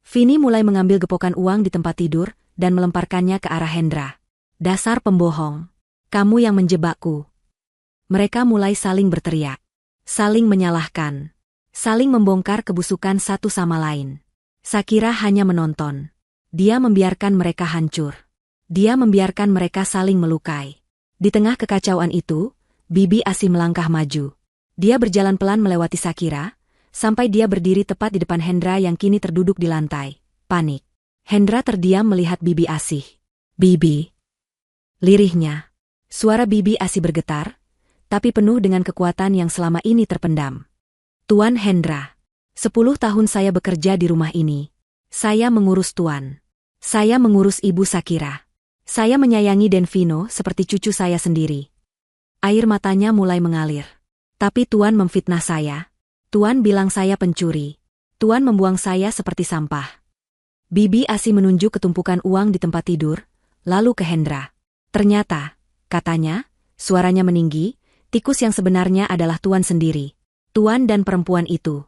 Vini mulai mengambil gepokan uang di tempat tidur dan melemparkannya ke arah Hendra. Dasar pembohong. Kamu yang menjebakku. Mereka mulai saling berteriak. Saling menyalahkan. Saling membongkar kebusukan satu sama lain. Shakira hanya menonton. Dia membiarkan mereka hancur. Dia membiarkan mereka saling melukai. Di tengah kekacauan itu, Bibi Asih melangkah maju. Dia berjalan pelan melewati Shakira, sampai dia berdiri tepat di depan Hendra yang kini terduduk di lantai. Panik. Hendra terdiam melihat Bibi Asih. Bibi. Lirihnya. Suara Bibi Asih bergetar, tapi penuh dengan kekuatan yang selama ini terpendam. Tuan Hendra. 10 tahun saya bekerja di rumah ini. Saya mengurus Tuan. Saya mengurus Ibu Shakira. Saya menyayangi Vino seperti cucu saya sendiri. Air matanya mulai mengalir. Tapi Tuan memfitnah saya. Tuan bilang saya pencuri. Tuan membuang saya seperti sampah. Bibi Asih menunjuk ke tumpukan uang di tempat tidur, lalu ke Hendra. Ternyata, katanya, suaranya meninggi, tikus yang sebenarnya adalah Tuan sendiri. Tuan dan perempuan itu.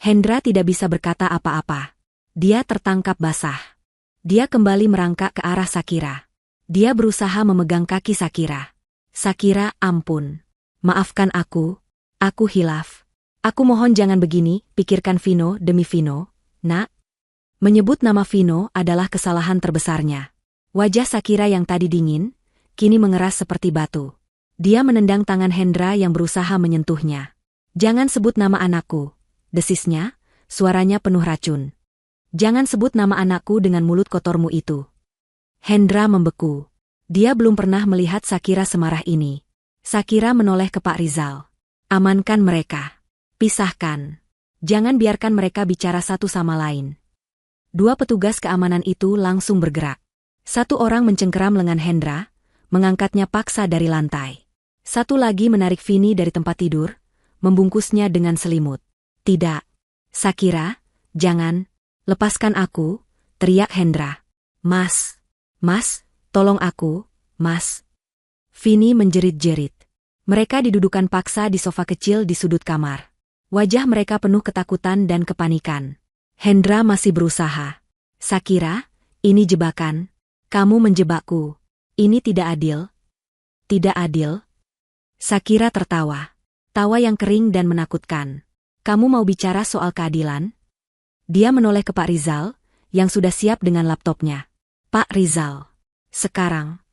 Hendra tidak bisa berkata apa-apa. Dia tertangkap basah. Dia kembali merangkak ke arah Shakira. Dia berusaha memegang kaki Shakira. Shakira, ampun. Maafkan aku. Aku hilaf. Aku mohon jangan begini, pikirkan Vino demi Vino, nak. Menyebut nama Vino adalah kesalahan terbesarnya. Wajah Shakira yang tadi dingin, kini mengeras seperti batu. Dia menendang tangan Hendra yang berusaha menyentuhnya. Jangan sebut nama anakku, desisnya, suaranya penuh racun. Jangan sebut nama anakku dengan mulut kotormu itu. Hendra membeku. Dia belum pernah melihat Shakira semarah ini. Shakira menoleh ke Pak Rizal. Amankan mereka. Pisahkan. Jangan biarkan mereka bicara satu sama lain. 2 petugas keamanan itu langsung bergerak. 1 orang mencengkeram lengan Hendra, mengangkatnya paksa dari lantai. 1 lagi menarik Vini dari tempat tidur, membungkusnya dengan selimut. Tidak. Shakira, jangan. Lepaskan aku, teriak Hendra. Mas, tolong aku, Mas. Vini menjerit-jerit. Mereka didudukan paksa di sofa kecil di sudut kamar. Wajah mereka penuh ketakutan dan kepanikan. Hendra masih berusaha. Shakira, ini jebakan. Kamu menjebakku. Ini tidak adil. Tidak adil. Shakira tertawa. Tawa yang kering dan menakutkan. Kamu mau bicara soal keadilan? Dia menoleh ke Pak Rizal, yang sudah siap dengan laptopnya. Pak Rizal. Sekarang.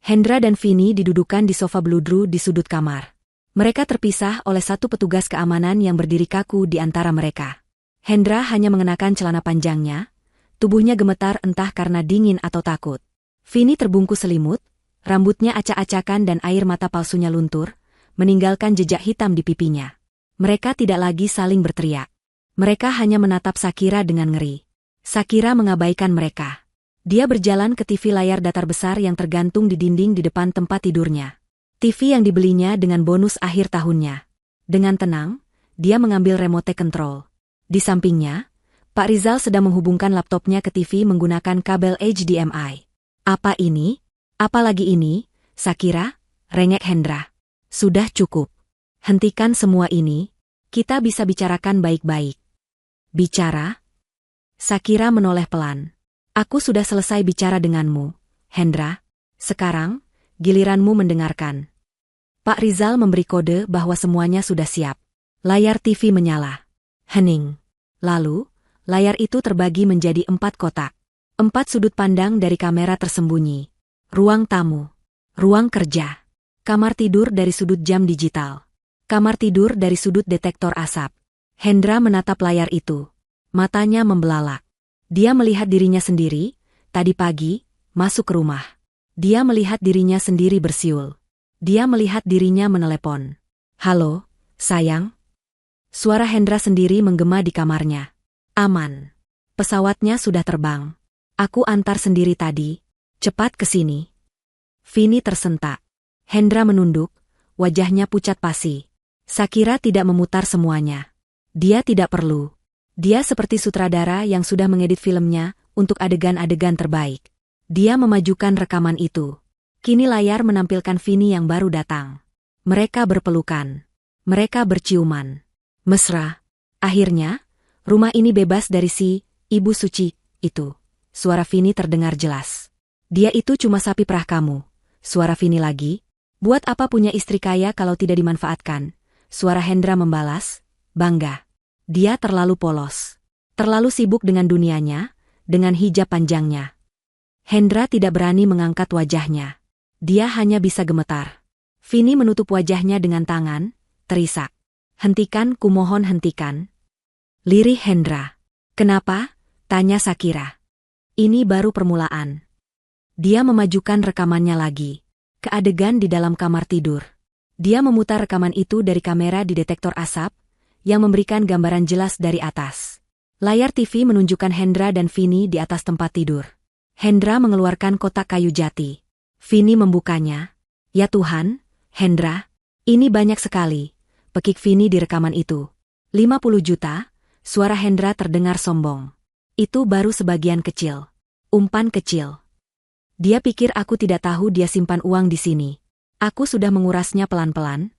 Hendra dan Vini didudukan di sofa bludru di sudut kamar. Mereka terpisah oleh satu petugas keamanan yang berdiri kaku di antara mereka. Hendra hanya mengenakan celana panjangnya, tubuhnya gemetar entah karena dingin atau takut. Vini terbungkus selimut, rambutnya acak-acakan dan air mata palsunya luntur, meninggalkan jejak hitam di pipinya. Mereka tidak lagi saling berteriak. Mereka hanya menatap Shakira dengan ngeri. Shakira mengabaikan mereka. Dia berjalan ke TV layar datar besar yang tergantung di dinding di depan tempat tidurnya. TV yang dibelinya dengan bonus akhir tahunnya. Dengan tenang, dia mengambil remote control. Di sampingnya, Pak Rizal sedang menghubungkan laptopnya ke TV menggunakan kabel HDMI. Apa ini? Apa lagi ini? Shakira, rengek Hendra. Sudah cukup. Hentikan semua ini. Kita bisa bicarakan baik-baik. Bicara? Shakira menoleh pelan. Aku sudah selesai bicara denganmu, Hendra. Sekarang, giliranmu mendengarkan. Pak Rizal memberi kode bahwa semuanya sudah siap. Layar TV menyala. Hening. Lalu, layar itu terbagi menjadi 4 kotak. 4 sudut pandang dari kamera tersembunyi. Ruang tamu. Ruang kerja. Kamar tidur dari sudut jam digital. Kamar tidur dari sudut detektor asap. Hendra menatap layar itu. Matanya membelalak. Dia melihat dirinya sendiri, tadi pagi, masuk ke rumah. Dia melihat dirinya sendiri bersiul. Dia melihat dirinya menelepon. Halo, sayang? Suara Hendra sendiri menggema di kamarnya. Aman. Pesawatnya sudah terbang. Aku antar sendiri tadi. Cepat ke sini. Vini tersentak. Hendra menunduk, wajahnya pucat pasi. Shakira tidak memutar semuanya. Dia tidak perlu. Dia seperti sutradara yang sudah mengedit filmnya untuk adegan-adegan terbaik. Dia memajukan rekaman itu. Kini layar menampilkan Vini yang baru datang. Mereka berpelukan. Mereka berciuman. Mesra. Akhirnya, rumah ini bebas dari si Ibu Suci itu. Suara Vini terdengar jelas. Dia itu cuma sapi perah kamu. Suara Vini lagi. Buat apa punya istri kaya kalau tidak dimanfaatkan? Suara Hendra membalas. Bangga. Dia terlalu polos. Terlalu sibuk dengan dunianya, dengan hijab panjangnya. Hendra tidak berani mengangkat wajahnya. Dia hanya bisa gemetar. Vini menutup wajahnya dengan tangan, terisak. Hentikan, kumohon hentikan. Lirih Hendra. Kenapa? Tanya Shakira. Ini baru permulaan. Dia memajukan rekamannya lagi. Ke adegan di dalam kamar tidur. Dia memutar rekaman itu dari kamera di detektor asap, yang memberikan gambaran jelas dari atas. Layar TV menunjukkan Hendra dan Vini di atas tempat tidur. Hendra mengeluarkan kotak kayu jati. Vini membukanya. Ya Tuhan, Hendra, ini banyak sekali. Pekik Vini di rekaman itu. 50 juta, suara Hendra terdengar sombong. Itu baru sebagian kecil. Umpan kecil. Dia pikir aku tidak tahu dia simpan uang di sini. Aku sudah mengurasnya pelan-pelan.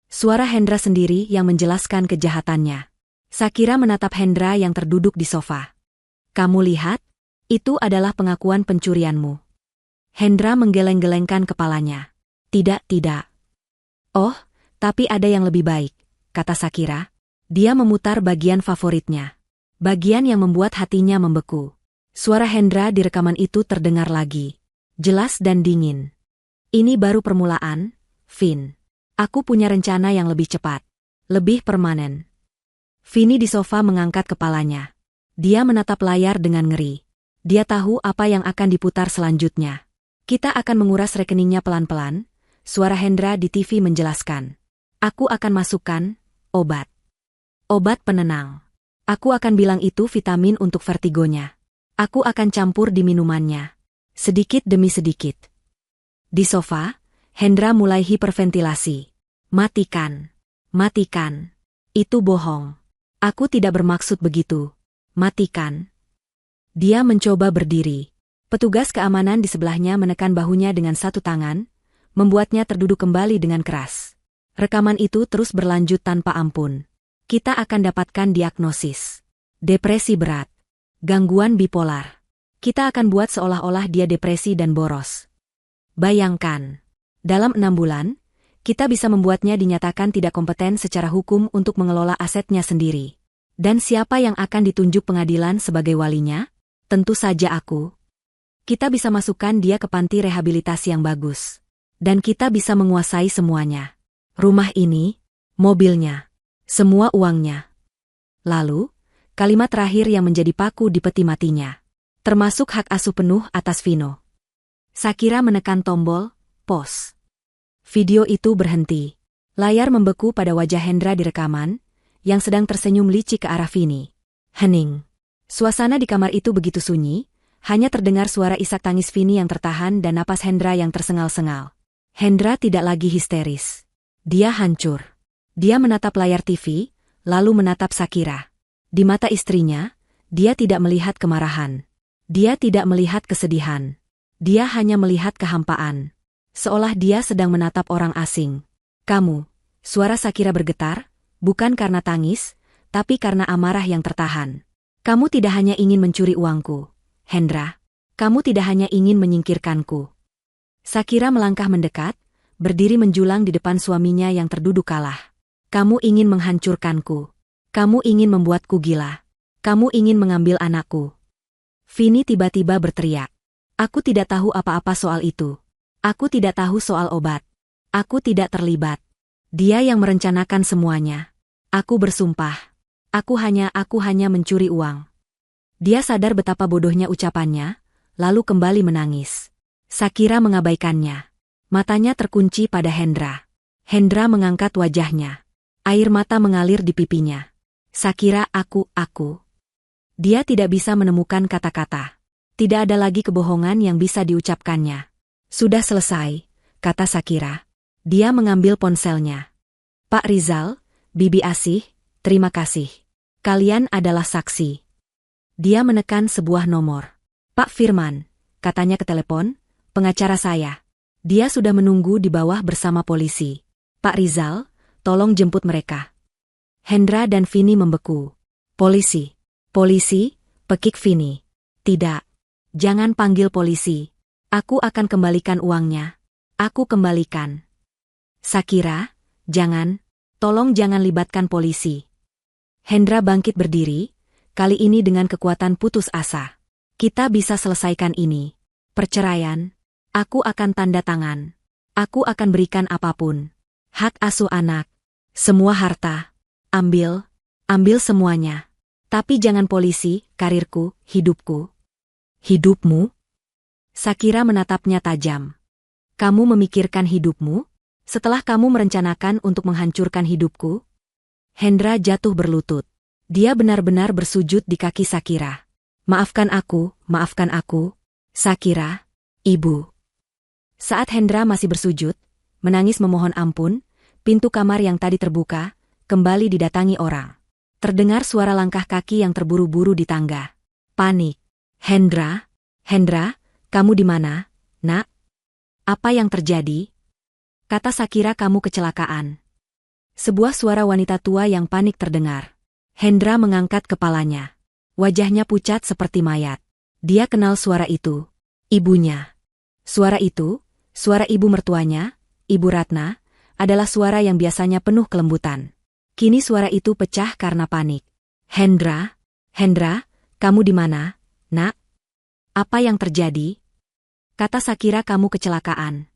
Suara Hendra sendiri yang menjelaskan kejahatannya. Shakira menatap Hendra yang terduduk di sofa. Kamu lihat? Itu adalah pengakuan pencurianmu. Hendra menggeleng-gelengkan kepalanya. Tidak, tidak. Oh, tapi ada yang lebih baik, kata Shakira. Dia memutar bagian favoritnya. Bagian yang membuat hatinya membeku. Suara Hendra di rekaman itu terdengar lagi. Jelas dan dingin. Ini baru permulaan, Vin. Aku punya rencana yang lebih cepat. Lebih permanen. Vini di sofa mengangkat kepalanya. Dia menatap layar dengan ngeri. Dia tahu apa yang akan diputar selanjutnya. Kita akan menguras rekeningnya pelan-pelan, suara Hendra di TV menjelaskan. Aku akan masukkan obat. Obat penenang. Aku akan bilang itu vitamin untuk vertigonya. Aku akan campur di minumannya. Sedikit demi sedikit. Di sofa, Hendra mulai hiperventilasi. Matikan. Matikan. Itu bohong. Aku tidak bermaksud begitu. Matikan. Dia mencoba berdiri. Petugas keamanan di sebelahnya menekan bahunya dengan satu tangan, membuatnya terduduk kembali dengan keras. Rekaman itu terus berlanjut tanpa ampun. Kita akan dapatkan diagnosis depresi berat, gangguan bipolar. Kita akan buat seolah-olah dia depresi dan boros. Bayangkan, dalam 6 bulan, kita bisa membuatnya dinyatakan tidak kompeten secara hukum untuk mengelola asetnya sendiri. Dan siapa yang akan ditunjuk pengadilan sebagai walinya? Tentu saja aku. Kita bisa masukkan dia ke panti rehabilitasi yang bagus. Dan kita bisa menguasai semuanya. Rumah ini, mobilnya, semua uangnya. Lalu, kalimat terakhir yang menjadi paku di peti matinya. Termasuk hak asuh penuh atas Vino. Shakira menekan tombol, pause. Video itu berhenti. Layar membeku pada wajah Hendra di rekaman, yang sedang tersenyum licik ke arah Vini. Hening. Suasana di kamar itu begitu sunyi, hanya terdengar suara isak tangis Vini yang tertahan dan napas Hendra yang tersengal-sengal. Hendra tidak lagi histeris. Dia hancur. Dia menatap layar TV, lalu menatap Shakira. Di mata istrinya, dia tidak melihat kemarahan. Dia tidak melihat kesedihan. Dia hanya melihat kehampaan. Seolah dia sedang menatap orang asing. Kamu, suara Shakira bergetar, bukan karena tangis, tapi karena amarah yang tertahan. Kamu tidak hanya ingin mencuri uangku, Hendra. Kamu tidak hanya ingin menyingkirkanku. Shakira melangkah mendekat, berdiri menjulang di depan suaminya yang terduduk kalah. Kamu ingin menghancurkanku. Kamu ingin membuatku gila. Kamu ingin mengambil anakku. Vini tiba-tiba berteriak. Aku tidak tahu apa-apa soal itu. Aku tidak tahu soal obat. Aku tidak terlibat. Dia yang merencanakan semuanya. Aku bersumpah. Aku hanya mencuri uang. Dia sadar betapa bodohnya ucapannya, lalu kembali menangis. Shakira mengabaikannya. Matanya terkunci pada Hendra. Hendra mengangkat wajahnya. Air mata mengalir di pipinya. Shakira, aku. Dia tidak bisa menemukan kata-kata. Tidak ada lagi kebohongan yang bisa diucapkannya. Sudah selesai, kata Shakira. Dia mengambil ponselnya. Pak Rizal, Bibi Asih, terima kasih. Kalian adalah saksi. Dia menekan sebuah nomor. Pak Firman, katanya ke telepon, pengacara saya. Dia sudah menunggu di bawah bersama polisi. Pak Rizal, tolong jemput mereka. Hendra dan Vini membeku. Polisi, pekik Vini. Tidak. Jangan panggil polisi. Aku akan kembalikan uangnya. Aku kembalikan. Shakira, jangan. Tolong jangan libatkan polisi. Hendra bangkit berdiri, kali ini dengan kekuatan putus asa. Kita bisa selesaikan ini. Perceraian. Aku akan tanda tangan. Aku akan berikan apapun. Hak asuh anak. Semua harta. Ambil semuanya. Tapi jangan polisi, karirku, hidupku. Hidupmu? Shakira menatapnya tajam. Kamu memikirkan hidupmu? Setelah kamu merencanakan untuk menghancurkan hidupku? Hendra jatuh berlutut. Dia benar-benar bersujud di kaki Shakira. Maafkan aku. Shakira, ibu. Saat Hendra masih bersujud, menangis memohon ampun, pintu kamar yang tadi terbuka, kembali didatangi orang. Terdengar suara langkah kaki yang terburu-buru di tangga. Panik. Hendra, kamu di mana, nak? Apa yang terjadi? Kata Shakira, kamu kecelakaan. Sebuah suara wanita tua yang panik terdengar. Hendra mengangkat kepalanya. Wajahnya pucat seperti mayat. Dia kenal suara itu. Ibunya. Suara itu, suara ibu mertuanya, Ibu Ratna, adalah suara yang biasanya penuh kelembutan. Kini suara itu pecah karena panik. Hendra, kamu di mana, nak? Apa yang terjadi? Kata Shakira, kamu kecelakaan.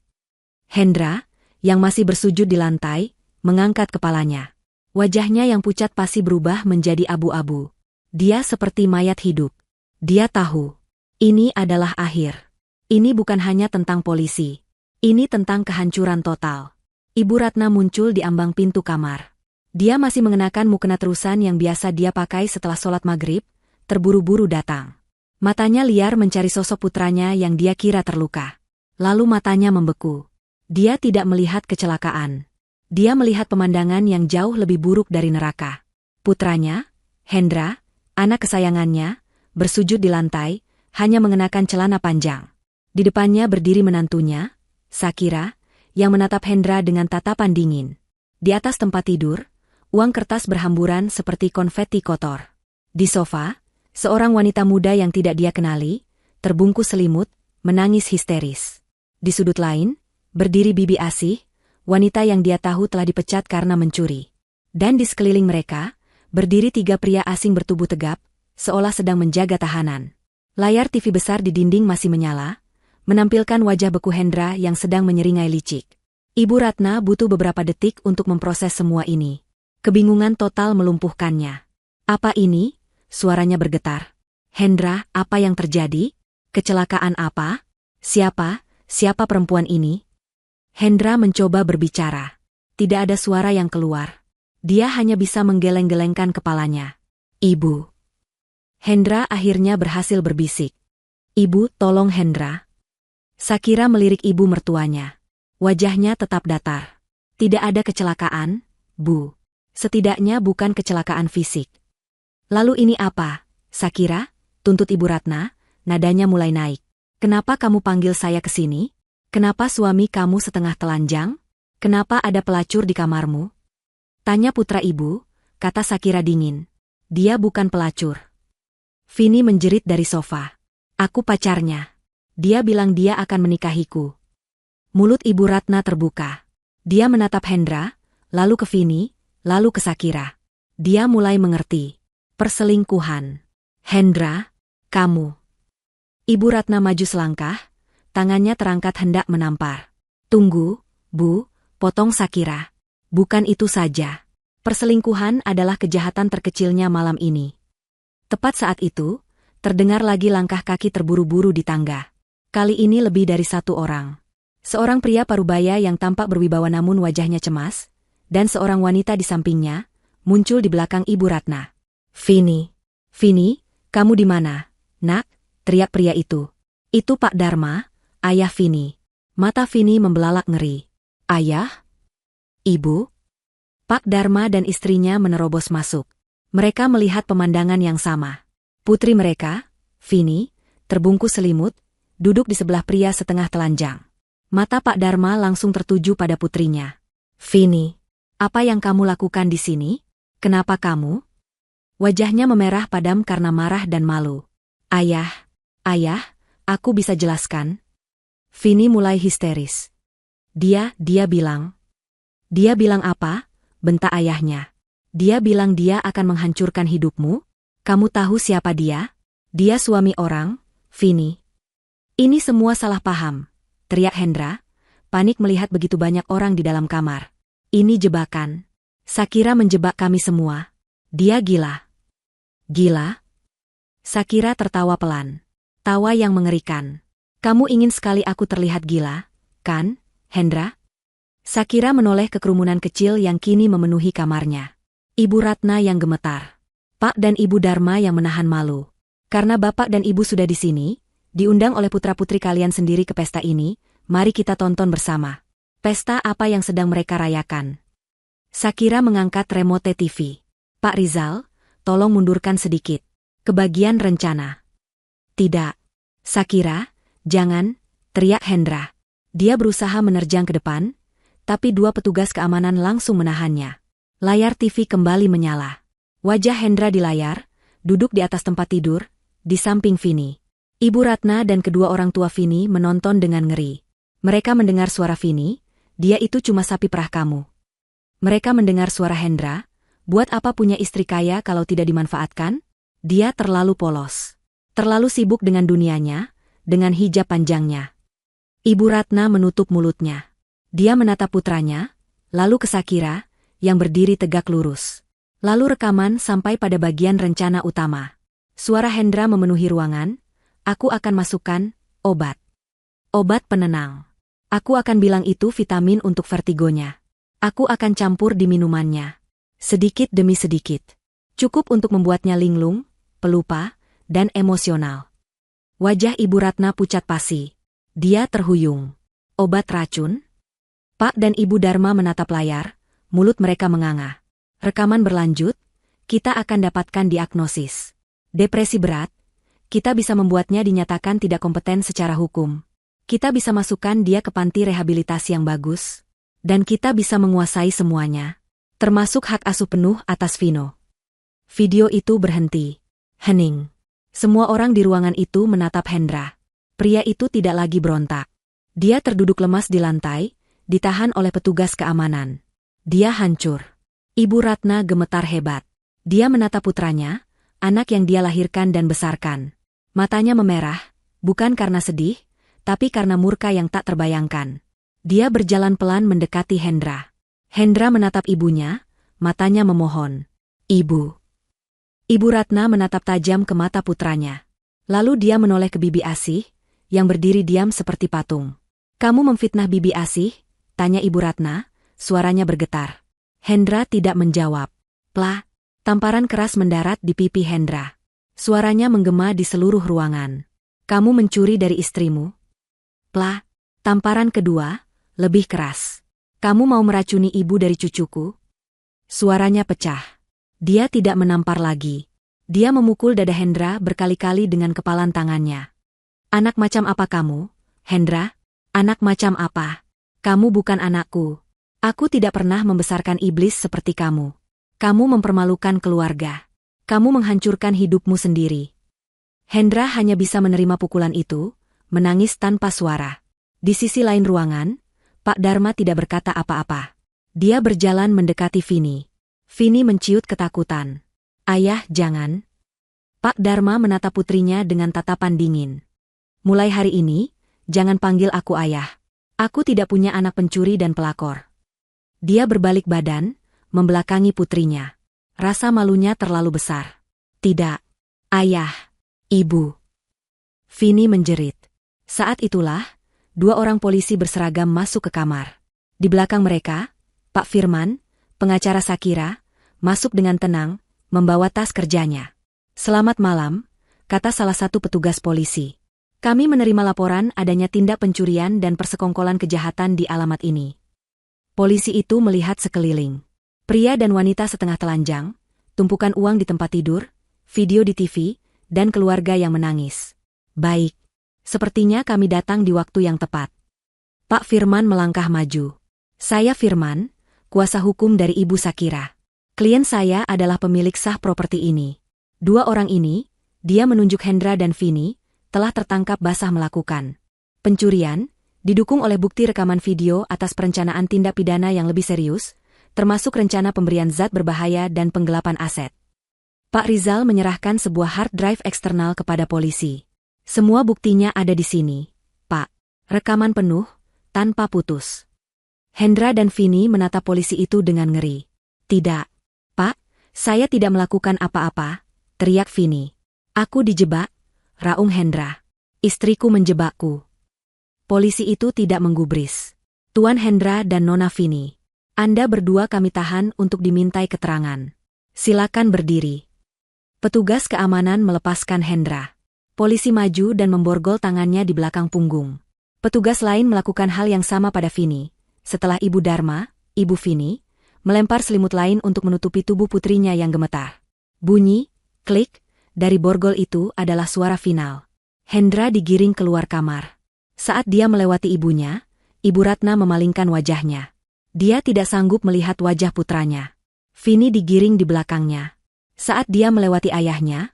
Hendra, yang masih bersujud di lantai, mengangkat kepalanya. Wajahnya yang pucat pasti berubah menjadi abu-abu. Dia seperti mayat hidup. Dia tahu. Ini adalah akhir. Ini bukan hanya tentang polisi. Ini tentang kehancuran total. Ibu Ratna muncul di ambang pintu kamar. Dia masih mengenakan mukena terusan yang biasa dia pakai setelah sholat maghrib, terburu-buru datang. Matanya liar mencari sosok putranya yang dia kira terluka. Lalu matanya membeku. Dia tidak melihat kecelakaan. Dia melihat pemandangan yang jauh lebih buruk dari neraka. Putranya, Hendra, anak kesayangannya, bersujud di lantai, hanya mengenakan celana panjang. Di depannya berdiri menantunya, Shakira, yang menatap Hendra dengan tatapan dingin. Di atas tempat tidur, uang kertas berhamburan seperti konfeti kotor. Di sofa, seorang wanita muda yang tidak dia kenali, terbungkus selimut, menangis histeris. Di sudut lain, berdiri Bibi Asih, wanita yang dia tahu telah dipecat karena mencuri. Dan di sekeliling mereka, berdiri 3 pria asing bertubuh tegap, seolah sedang menjaga tahanan. Layar TV besar di dinding masih menyala, menampilkan wajah beku Hendra yang sedang menyeringai licik. Ibu Ratna butuh beberapa detik untuk memproses semua ini. Kebingungan total melumpuhkannya. Apa ini? Suaranya bergetar. Hendra, apa yang terjadi? Kecelakaan apa? Siapa perempuan ini? Hendra mencoba berbicara. Tidak ada suara yang keluar. Dia hanya bisa menggeleng-gelengkan kepalanya. Ibu. Hendra akhirnya berhasil berbisik. Ibu, tolong Hendra. Sakira melirik ibu mertuanya. Wajahnya tetap datar. Tidak ada kecelakaan, Bu. Setidaknya bukan kecelakaan fisik. Lalu ini apa, Sakira? Tuntut Ibu Ratna, nadanya mulai naik. Kenapa kamu panggil saya ke sini? Kenapa suami kamu setengah telanjang? Kenapa ada pelacur di kamarmu? Tanya putra ibu, kata Sakira dingin. Dia bukan pelacur. Vini menjerit dari sofa. Aku pacarnya. Dia bilang dia akan menikahiku. Mulut Ibu Ratna terbuka. Dia menatap Hendra, lalu ke Vini, lalu ke Sakira. Dia mulai mengerti. Perselingkuhan. Hendra, kamu. Ibu Ratna maju selangkah, tangannya terangkat hendak menampar. Tunggu, Bu, potong Sakira. Bukan itu saja. Perselingkuhan adalah kejahatan terkecilnya malam ini. Tepat saat itu, terdengar lagi langkah kaki terburu-buru di tangga. Kali ini lebih dari 1 orang. Seorang pria parubaya yang tampak berwibawa namun wajahnya cemas, dan seorang wanita di sampingnya, muncul di belakang Ibu Ratna. Vini, kamu di mana? Nak, teriak pria itu. Itu Pak Dharma, ayah Vini. Mata Vini membelalak ngeri. Ayah? Ibu? Pak Dharma dan istrinya menerobos masuk. Mereka melihat pemandangan yang sama. Putri mereka, Vini, terbungkus selimut, duduk di sebelah pria setengah telanjang. Mata Pak Dharma langsung tertuju pada putrinya. Vini, apa yang kamu lakukan di sini? Kenapa kamu? Wajahnya memerah padam karena marah dan malu. Ayah, aku bisa jelaskan. Vini mulai histeris. Dia bilang. Dia bilang apa? Bentak ayahnya. Dia bilang dia akan menghancurkan hidupmu? Kamu tahu siapa dia? Dia suami orang, Vini. Ini semua salah paham, teriak Hendra, panik melihat begitu banyak orang di dalam kamar. Ini jebakan. Sakira menjebak kami semua. Dia gila. Gila? Sakira tertawa pelan. Tawa yang mengerikan. Kamu ingin sekali aku terlihat gila, kan, Hendra? Sakira menoleh ke kerumunan kecil yang kini memenuhi kamarnya. Ibu Ratna yang gemetar. Pak dan Ibu Dharma yang menahan malu. Karena Bapak dan Ibu sudah di sini, diundang oleh putra-putri kalian sendiri ke pesta ini, mari kita tonton bersama. Pesta apa yang sedang mereka rayakan? Sakira mengangkat remote TV. Pak Rizal, tolong mundurkan sedikit. Kebagian rencana. Tidak. Sakira, jangan, teriak Hendra. Dia berusaha menerjang ke depan, tapi 2 petugas keamanan langsung menahannya. Layar TV kembali menyala. Wajah Hendra di layar, duduk di atas tempat tidur, di samping Vini. Ibu Ratna dan kedua orang tua Vini menonton dengan ngeri. Mereka mendengar suara Vini, dia itu cuma sapi perah kamu. Mereka mendengar suara Hendra, buat apa punya istri kaya kalau tidak dimanfaatkan? Dia terlalu polos. Terlalu sibuk dengan dunianya, dengan hijab panjangnya. Ibu Ratna menutup mulutnya. Dia menatap putranya, lalu ke Sakira, yang berdiri tegak lurus. Lalu rekaman sampai pada bagian rencana utama. Suara Hendra memenuhi ruangan, aku akan masukkan obat. Obat penenang. Aku akan bilang itu vitamin untuk vertigonya. Aku akan campur di minumannya. Sedikit demi sedikit. Cukup untuk membuatnya linglung, pelupa, dan emosional. Wajah Ibu Ratna pucat pasi. Dia terhuyung. Obat racun? Pak dan Ibu Dharma menatap layar, mulut mereka menganga. Rekaman berlanjut, kita akan dapatkan diagnosis. Depresi berat, kita bisa membuatnya dinyatakan tidak kompeten secara hukum. Kita bisa masukkan dia ke panti rehabilitasi yang bagus. Dan kita bisa menguasai semuanya. Termasuk hak asuh penuh atas Vino. Video itu berhenti. Hening. Semua orang di ruangan itu menatap Hendra. Pria itu tidak lagi berontak. Dia terduduk lemas di lantai, ditahan oleh petugas keamanan. Dia hancur. Ibu Ratna gemetar hebat. Dia menatap putranya, anak yang dia lahirkan dan besarkan. Matanya memerah, bukan karena sedih, tapi karena murka yang tak terbayangkan. Dia berjalan pelan mendekati Hendra. Hendra menatap ibunya, matanya memohon. Ibu. Ibu Ratna menatap tajam ke mata putranya. Lalu dia menoleh ke Bibi Asih, yang berdiri diam seperti patung. Kamu memfitnah Bibi Asih? Tanya Ibu Ratna, suaranya bergetar. Hendra tidak menjawab. Plah, tamparan keras mendarat di pipi Hendra. Suaranya menggema di seluruh ruangan. Kamu mencuri dari istrimu? Plah, tamparan kedua, lebih keras. Kamu mau meracuni ibu dari cucuku? Suaranya pecah. Dia tidak menampar lagi. Dia memukul dada Hendra berkali-kali dengan kepalan tangannya. Anak macam apa kamu, Hendra? Anak macam apa? Kamu bukan anakku. Aku tidak pernah membesarkan iblis seperti kamu. Kamu mempermalukan keluarga. Kamu menghancurkan hidupmu sendiri. Hendra hanya bisa menerima pukulan itu, menangis tanpa suara. Di sisi lain ruangan, Pak Dharma tidak berkata apa-apa. Dia berjalan mendekati Vini. Vini menciut ketakutan. Ayah, jangan. Pak Dharma menatap putrinya dengan tatapan dingin. Mulai hari ini, jangan panggil aku ayah. Aku tidak punya anak pencuri dan pelakor. Dia berbalik badan, membelakangi putrinya. Rasa malunya terlalu besar. Tidak. Ayah. Ibu. Vini menjerit. Saat itulah, dua orang polisi berseragam masuk ke kamar. Di belakang mereka, Pak Firman, pengacara Shakira, masuk dengan tenang, membawa tas kerjanya. Selamat malam, kata salah satu petugas polisi. Kami menerima laporan adanya tindak pencurian dan persekongkolan kejahatan di alamat ini. Polisi itu melihat sekeliling. Pria dan wanita setengah telanjang, tumpukan uang di tempat tidur, video di TV, dan keluarga yang menangis. Baik. Sepertinya kami datang di waktu yang tepat. Pak Firman melangkah maju. Saya Firman, kuasa hukum dari Ibu Shakira. Klien saya adalah pemilik sah properti ini. Dua orang ini, dia menunjuk Hendra dan Vini, telah tertangkap basah melakukan pencurian, didukung oleh bukti rekaman video atas perencanaan tindak pidana yang lebih serius, termasuk rencana pemberian zat berbahaya dan penggelapan aset. Pak Rizal menyerahkan sebuah hard drive eksternal kepada polisi. Semua buktinya ada di sini, Pak. Rekaman penuh, tanpa putus. Hendra dan Vini menatap polisi itu dengan ngeri. Tidak. Pak, saya tidak melakukan apa-apa, teriak Vini. Aku dijebak, raung Hendra. Istriku menjebakku. Polisi itu tidak menggubris. Tuan Hendra dan Nona Vini, Anda berdua kami tahan untuk dimintai keterangan. Silakan berdiri. Petugas keamanan melepaskan Hendra. Polisi maju dan memborgol tangannya di belakang punggung. Petugas lain melakukan hal yang sama pada Vini. Setelah Ibu Dharma, Ibu Vini, melempar selimut lain untuk menutupi tubuh putrinya yang gemetar. Bunyi, klik, dari borgol itu adalah suara final. Hendra digiring keluar kamar. Saat dia melewati ibunya, Ibu Ratna memalingkan wajahnya. Dia tidak sanggup melihat wajah putranya. Vini digiring di belakangnya. Saat dia melewati ayahnya,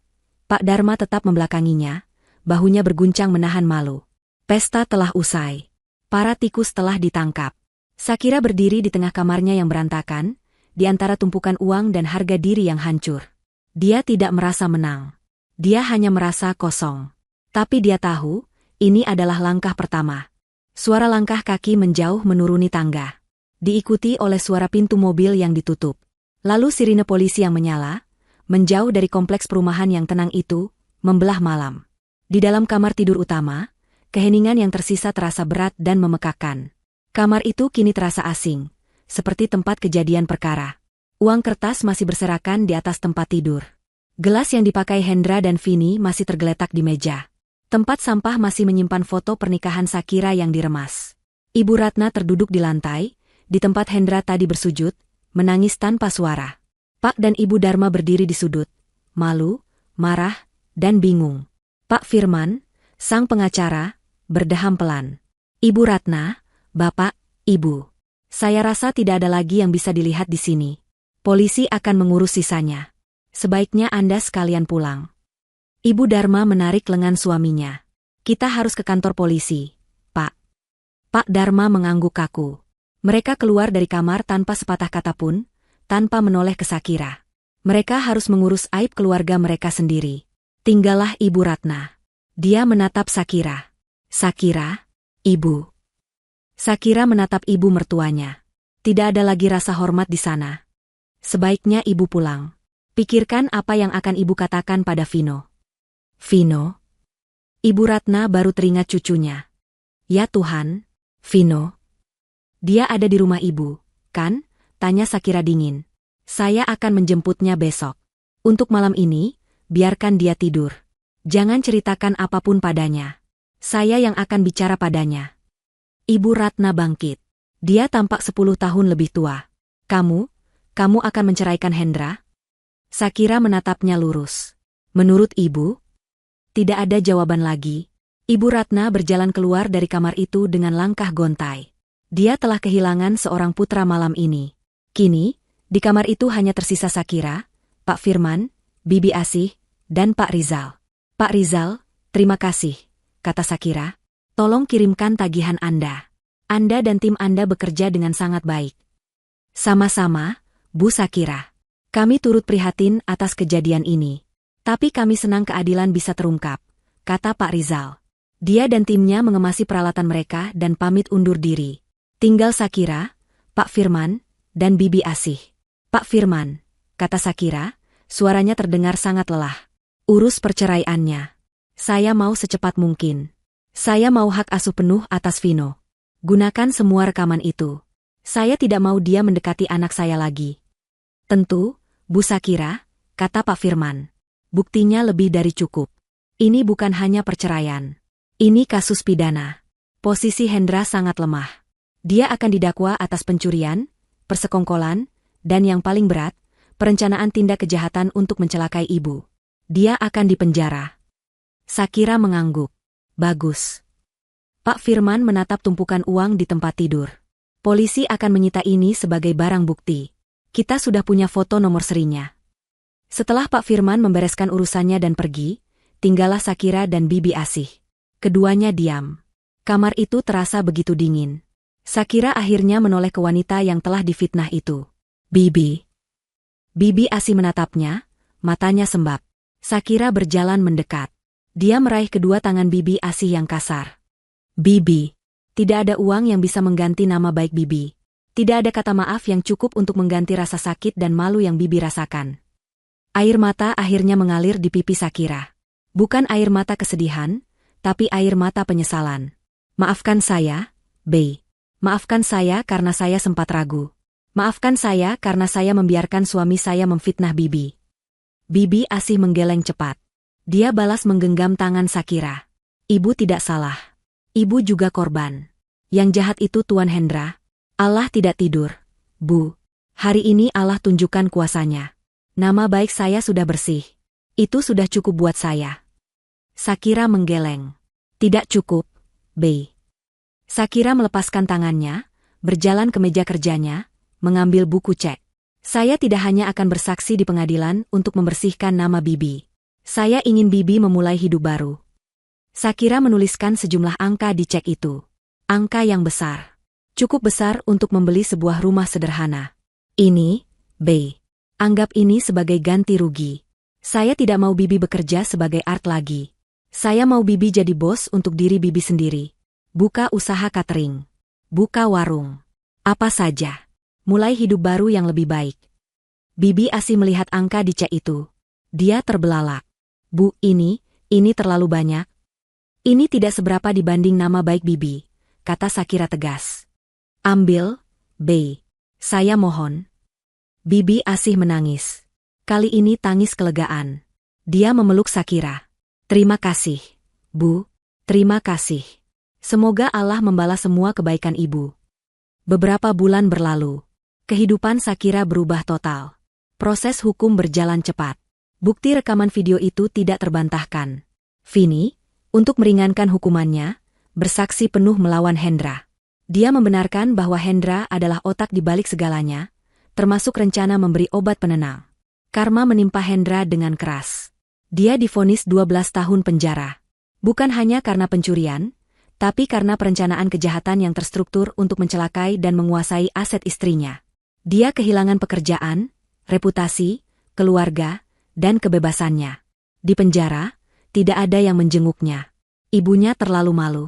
Pak Dharma tetap membelakanginya, bahunya berguncang menahan malu. Pesta telah usai. Para tikus telah ditangkap. Shakira berdiri di tengah kamarnya yang berantakan, di antara tumpukan uang dan harga diri yang hancur. Dia tidak merasa menang. Dia hanya merasa kosong. Tapi dia tahu, ini adalah langkah pertama. Suara langkah kaki menjauh menuruni tangga. Diikuti oleh suara pintu mobil yang ditutup. Lalu sirine polisi yang menyala, menjauh dari kompleks perumahan yang tenang itu, membelah malam. Di dalam kamar tidur utama, keheningan yang tersisa terasa berat dan memekakan. Kamar itu kini terasa asing, seperti tempat kejadian perkara. Uang kertas masih berserakan di atas tempat tidur. Gelas yang dipakai Hendra dan Vini masih tergeletak di meja. Tempat sampah masih menyimpan foto pernikahan Shakira yang diremas. Ibu Ratna terduduk di lantai, di tempat Hendra tadi bersujud, menangis tanpa suara. Pak dan Ibu Dharma berdiri di sudut, malu, marah, dan bingung. Pak Firman, sang pengacara, berdeham pelan. Ibu Ratna, Bapak, Ibu. Saya rasa tidak ada lagi yang bisa dilihat di sini. Polisi akan mengurus sisanya. Sebaiknya Anda sekalian pulang. Ibu Dharma menarik lengan suaminya. Kita harus ke kantor polisi, Pak. Pak Dharma mengangguk kaku. Mereka keluar dari kamar tanpa sepatah kata pun, tanpa menoleh ke Sakira. Mereka harus mengurus aib keluarga mereka sendiri. Tinggallah Ibu Ratna. Dia menatap Sakira. Sakira, Ibu. Sakira menatap ibu mertuanya. Tidak ada lagi rasa hormat di sana. Sebaiknya ibu pulang. Pikirkan apa yang akan ibu katakan pada Vino. Vino? Ibu Ratna baru teringat cucunya. Ya Tuhan, Vino. Dia ada di rumah ibu, kan? Tanya Sakira dingin. Saya akan menjemputnya besok. Untuk malam ini, biarkan dia tidur. Jangan ceritakan apapun padanya. Saya yang akan bicara padanya. Ibu Ratna bangkit. Dia tampak 10 tahun lebih tua. Kamu akan menceraikan Hendra? Sakira menatapnya lurus. Menurut ibu? Tidak ada jawaban lagi. Ibu Ratna berjalan keluar dari kamar itu dengan langkah gontai. Dia telah kehilangan seorang putra malam ini. Kini, di kamar itu hanya tersisa Sakira, Pak Firman, Bibi Asih, dan Pak Rizal. Pak Rizal, terima kasih, kata Sakira. Tolong kirimkan tagihan Anda. Anda dan tim Anda bekerja dengan sangat baik. Sama-sama, Bu Sakira. Kami turut prihatin atas kejadian ini. Tapi kami senang keadilan bisa terungkap, kata Pak Rizal. Dia dan timnya mengemasi peralatan mereka dan pamit undur diri. Tinggal Sakira, Pak Firman, dan Bibi Asih. Pak Firman, kata Sakira, suaranya terdengar sangat lelah. Urus perceraiannya. Saya mau secepat mungkin. Saya mau hak asuh penuh atas Vino. Gunakan semua rekaman itu. Saya tidak mau dia mendekati anak saya lagi. Tentu, Bu Sakira, kata Pak Firman. Buktinya lebih dari cukup. Ini bukan hanya perceraian. Ini kasus pidana. Posisi Hendra sangat lemah. Dia akan didakwa atas pencurian, persekongkolan, dan yang paling berat, perencanaan tindak kejahatan untuk mencelakai ibu. Dia akan dipenjara. Sakira mengangguk. Bagus. Pak Firman menatap tumpukan uang di tempat tidur. Polisi akan menyita ini sebagai barang bukti. Kita sudah punya foto nomor serinya. Setelah Pak Firman membereskan urusannya dan pergi, tinggallah Sakira dan Bibi Asih. Keduanya diam. Kamar itu terasa begitu dingin. Sakira akhirnya menoleh ke wanita yang telah difitnah itu. Bibi. Bibi Asih menatapnya, matanya sembab. Sakira berjalan mendekat. Dia meraih kedua tangan Bibi Asih yang kasar. Bibi. Tidak ada uang yang bisa mengganti nama baik Bibi. Tidak ada kata maaf yang cukup untuk mengganti rasa sakit dan malu yang Bibi rasakan. Air mata akhirnya mengalir di pipi Sakira. Bukan air mata kesedihan, tapi air mata penyesalan. Maafkan saya, Bey. Maafkan saya karena saya sempat ragu. Maafkan saya karena saya membiarkan suami saya memfitnah Bibi. Bibi Asih menggeleng cepat. Dia balas menggenggam tangan Sakira. Ibu tidak salah. Ibu juga korban. Yang jahat itu Tuan Hendra. Allah tidak tidur. Bu. Hari ini Allah tunjukkan kuasanya. Nama baik saya sudah bersih. Itu sudah cukup buat saya. Sakira menggeleng. Tidak cukup, Bey. Sakira melepaskan tangannya, berjalan ke meja kerjanya, mengambil buku cek. Saya tidak hanya akan bersaksi di pengadilan untuk membersihkan nama Bibi. Saya ingin Bibi memulai hidup baru. Sakira menuliskan sejumlah angka di cek itu. Angka yang besar. Cukup besar untuk membeli sebuah rumah sederhana. Ini, Bey. Anggap ini sebagai ganti rugi. Saya tidak mau Bibi bekerja sebagai art lagi. Saya mau Bibi jadi bos untuk diri Bibi sendiri. Buka usaha catering. Buka warung. Apa saja. Mulai hidup baru yang lebih baik. Bibi Asih melihat angka di cek itu. Dia terbelalak. Bu, ini terlalu banyak. Ini tidak seberapa dibanding nama baik Bibi, kata Sakira tegas. Ambil, Bey. Saya mohon. Bibi Asih menangis. Kali ini tangis kelegaan. Dia memeluk Sakira. Terima kasih, Bu. Terima kasih. Semoga Allah membalas semua kebaikan ibu. Beberapa bulan berlalu. Kehidupan Sakira berubah total. Proses hukum berjalan cepat. Bukti rekaman video itu tidak terbantahkan. Vini, untuk meringankan hukumannya, bersaksi penuh melawan Hendra. Dia membenarkan bahwa Hendra adalah otak di balik segalanya, termasuk rencana memberi obat penenang. Karma menimpa Hendra dengan keras. Dia divonis 12 tahun penjara. Bukan hanya karena pencurian, tapi karena perencanaan kejahatan yang terstruktur untuk mencelakai dan menguasai aset istrinya. Dia kehilangan pekerjaan, reputasi, keluarga, dan kebebasannya. Di penjara, tidak ada yang menjenguknya. Ibunya terlalu malu.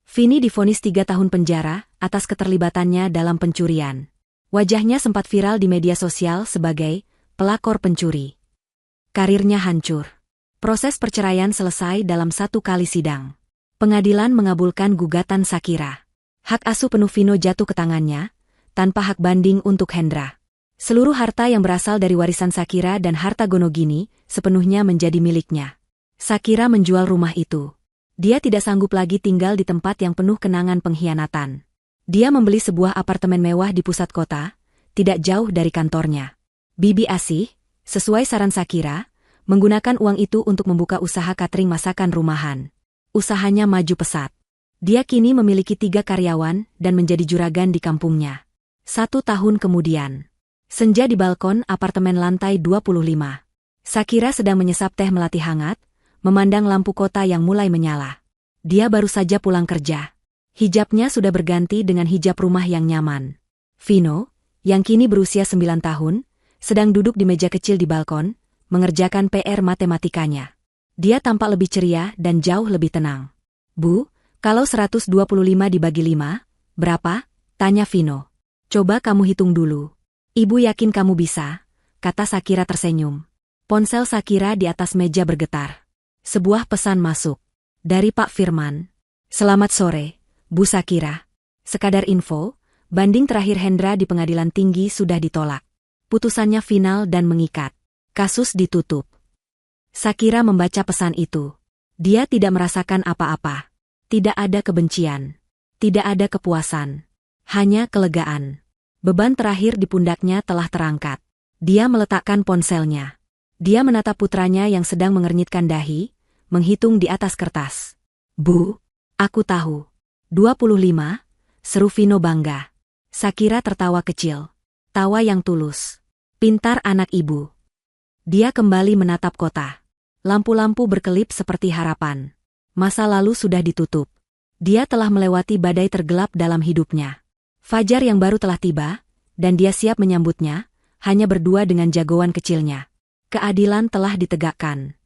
Vini divonis 3 tahun penjara atas keterlibatannya dalam pencurian. Wajahnya sempat viral di media sosial sebagai pelakor pencuri. Karirnya hancur. Proses perceraian selesai dalam 1 kali sidang. Pengadilan mengabulkan gugatan Shakira. Hak asuh penuh Vino jatuh ke tangannya, tanpa hak banding untuk Hendra. Seluruh harta yang berasal dari warisan Shakira dan harta Gonogini sepenuhnya menjadi miliknya. Shakira menjual rumah itu. Dia tidak sanggup lagi tinggal di tempat yang penuh kenangan pengkhianatan. Dia membeli sebuah apartemen mewah di pusat kota, tidak jauh dari kantornya. Bibi Asih, sesuai saran Shakira, menggunakan uang itu untuk membuka usaha catering masakan rumahan. Usahanya maju pesat. Dia kini memiliki 3 karyawan dan menjadi juragan di kampungnya. 1 tahun kemudian. Senja di balkon apartemen lantai 25. Shakira sedang menyesap teh melati hangat, memandang lampu kota yang mulai menyala. Dia baru saja pulang kerja. Hijabnya sudah berganti dengan hijab rumah yang nyaman. Vino, yang kini berusia 9 tahun, sedang duduk di meja kecil di balkon, mengerjakan PR matematikanya. Dia tampak lebih ceria dan jauh lebih tenang. Bu, kalau 125 dibagi 5, berapa? Tanya Vino. Coba kamu hitung dulu. Ibu yakin kamu bisa, kata Shakira tersenyum. Ponsel Shakira di atas meja bergetar. Sebuah pesan masuk. Dari Pak Firman. Selamat sore, Bu Shakira. Sekadar info, banding terakhir Hendra di pengadilan tinggi sudah ditolak. Putusannya final dan mengikat. Kasus ditutup. Shakira membaca pesan itu. Dia tidak merasakan apa-apa. Tidak ada kebencian. Tidak ada kepuasan. Hanya kelegaan. Beban terakhir di pundaknya telah terangkat. Dia meletakkan ponselnya. Dia menatap putranya yang sedang mengernyitkan dahi, menghitung di atas kertas. Bu, aku tahu. 25, seru Vino bangga. Shakira tertawa kecil. Tawa yang tulus. Pintar anak ibu. Dia kembali menatap kota. Lampu-lampu berkelip seperti harapan. Masa lalu sudah ditutup. Dia telah melewati badai tergelap dalam hidupnya. Fajar yang baru telah tiba, dan dia siap menyambutnya, hanya berdua dengan jagoan kecilnya. Keadilan telah ditegakkan.